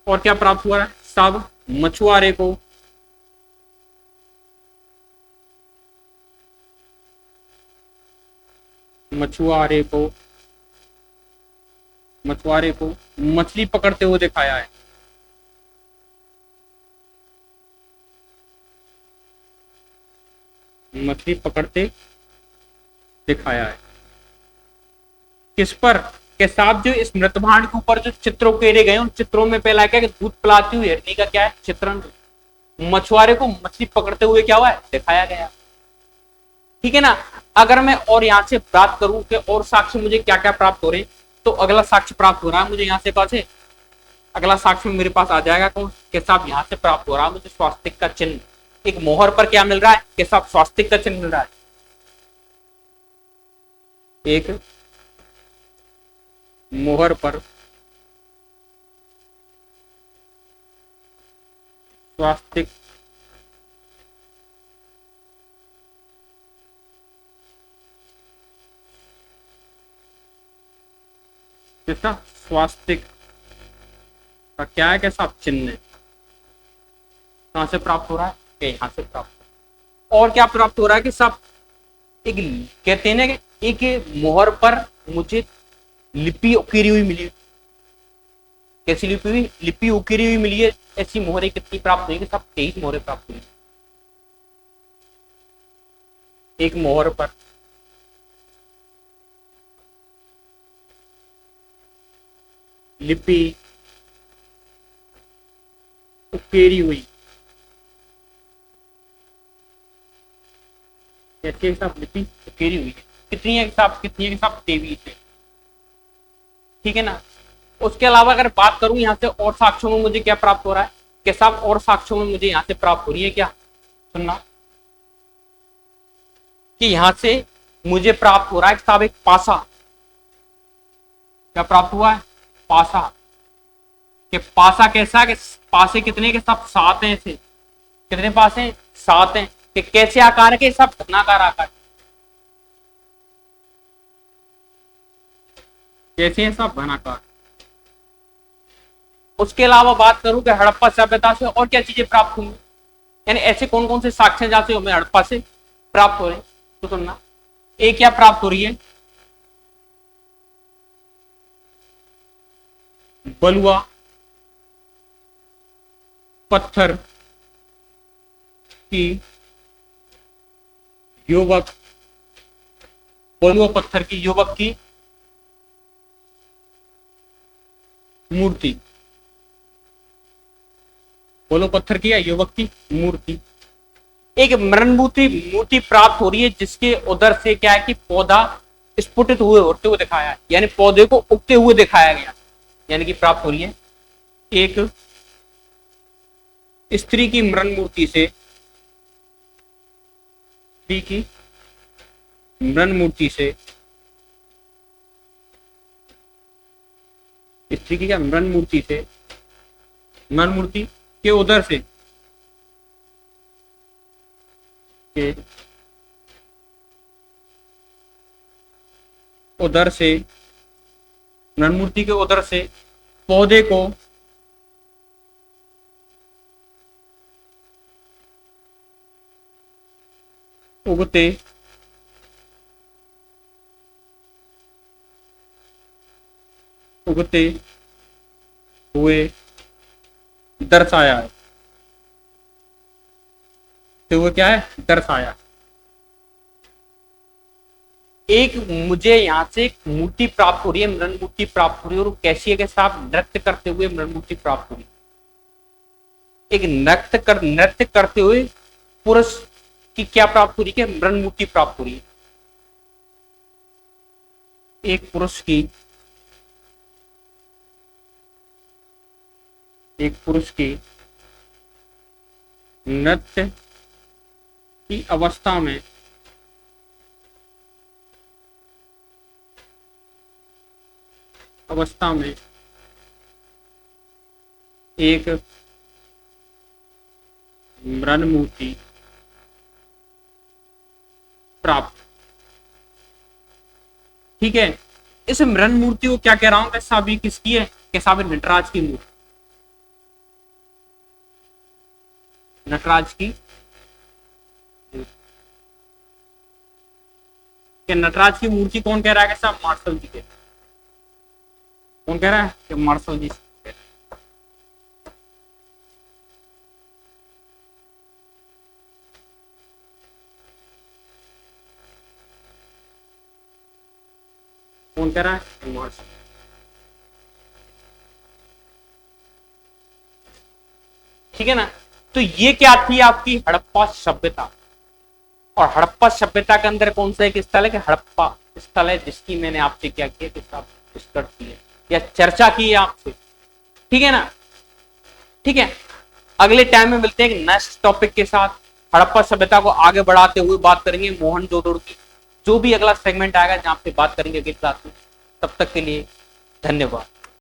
और क्या प्राप्त हुआ है? सब मछुआरे को मछुआरे को मछुआरे को मछली पकड़ते हुए दिखाया है। मछली पकड़ते दिखाया है। किस पर? के साथ जो इस मृतभांड के ऊपर जो चित्र उकेरे गए उन चित्रों में पहला क्या कि दूध पिलाती हुई हिरनी का क्या है? चित्रण। मछुआरे को मछली पकड़ते हुए क्या हुआ है? दिखाया गया। ठीक है ना। अगर मैं और यहां से बात करूं कि और साक्ष्य मुझे क्या क्या प्राप्त हो रहे, तो अगला साक्ष्य प्राप्त हो रहा है मुझे यहाँ से पास है। अगला साक्ष्य मेरे पास आ जाएगा कौन? के साथ यहाँ से प्राप्त हो रहा है मुझे स्वास्तिक का चिन्ह। एक मोहर पर क्या मिल रहा है? के साथ स्वास्तिक का चिन्ह मिल रहा है। एक मोहर पर स्वास्तिक किसका? स्वास्तिक का क्या है? कैसा चिन्ह कहां से प्राप्त हो रहा है? यहां से प्राप्त। और क्या प्राप्त हो रहा है कि सब एक कहते हैं ना कि एक मोहर पर मुझे लिपि उकेरी हुई मिली। कैसी लिपि हुई? लिपि उकेरी हुई मिली है। ऐसी मोहरें कितनी प्राप्त हुई? सब 23 मोहरें प्राप्त हुई। एक मोहर पर लिपि उकेरी हुई। कैसे सब लिपि उकेरी हुई है? कितनी है साहब? कितनी है साहब? 23 है। ठीक है ना। उसके अलावा अगर बात करूं यहां से और साक्ष्यों में मुझे क्या प्राप्त हो रहा है? कि साहब और साक्ष्यों में मुझे यहां से प्राप्त हो रही है क्या? सुनना कि यहां से मुझे प्राप्त हो रहा है साहब एक पासा। क्या प्राप्त हुआ है? पासा। कि पासा कैसा है? कि पासे कितने के? सब 7 हैं। ऐसे कितने पासे? 7 हैं। कि कैसे आकार के? सब घनाकार आकार। कैसे हैं? सब घनाकार। उसके अलावा बात करूं कि हड़प्पा सभ्यता से और क्या चीजें प्राप्त हुई, यानी ऐसे कौन कौन से साक्ष्य जाते हमें हड़प्पा से प्राप्त हो रहे हैं, तो सुनना। एक क्या प्राप्त हो रही है? बलुआ पत्थर की युवक, बलुआ पत्थर की युवक की मूर्ति। बोलो पत्थर की या युवक की मूर्ति। एक मरण मूर्ति प्राप्त हो रही है जिसके उधर से क्या है कि पौधा स्फुटित हुए होते हुए दिखाया है, यानी पौधे को उगते हुए दिखाया गया, यानी कि प्राप्त हो रही है। एक स्त्री की मरण मूर्ति से, स्त्री की मरण मूर्ति से, स्त्री की क्या मरण मूर्ति से, मरण मूर्ति के उधर से, के उधर से, मरण मूर्ति के उधर से पौधे को उगते उगते हुए दर्शाया है। तो वो क्या है? दर्शाया। एक मुझे यहां से एक मूर्ति प्राप्त हो रही है, मरण मूर्ति प्राप्त हो रही है, और कैसी है के साथ नृत्य करते हुए मरण मूर्ति प्राप्त हो रही है। एक नृत्य करते हुए पुरुष की क्या प्राप्त हो रही है? मरण मूर्ति प्राप्त हो रही है। एक पुरुष की, एक पुरुष की नृत्य की अवस्था में एक मरण मूर्ति प्राप्त ठीक है। इस मृण मूर्ति को क्या कह रहा हूं, कैसा भी किसकी है, कैसा भी नटराज की मूर्ति, नटराज की, कि नटराज की मूर्ति कौन कह रहा है, कैसा मार्शल जी के, कौन कह रहा है कि मार्शल जी, कौन कह रहा है, मार्शल। ठीक है ना। तो ये क्या थी आपकी हड़प्पा सभ्यता, और हड़प्पा सभ्यता के अंदर कौन सा एक स्थल है कि हड़प्पा स्थल है, जिसकी मैंने आपसे क्या किया कि डिस्कस की है या चर्चा की है आपसे। ठीक है ना। ठीक है, अगले टाइम में मिलते हैं नेक्स्ट टॉपिक के साथ। हड़प्पा सभ्यता को आगे बढ़ाते हुए बात करेंगे मोहनजोदड़ो की, जो भी अगला सेगमेंट आएगा जहां पे बात करेंगे अगली क्लास में। तब तक के लिए धन्यवाद।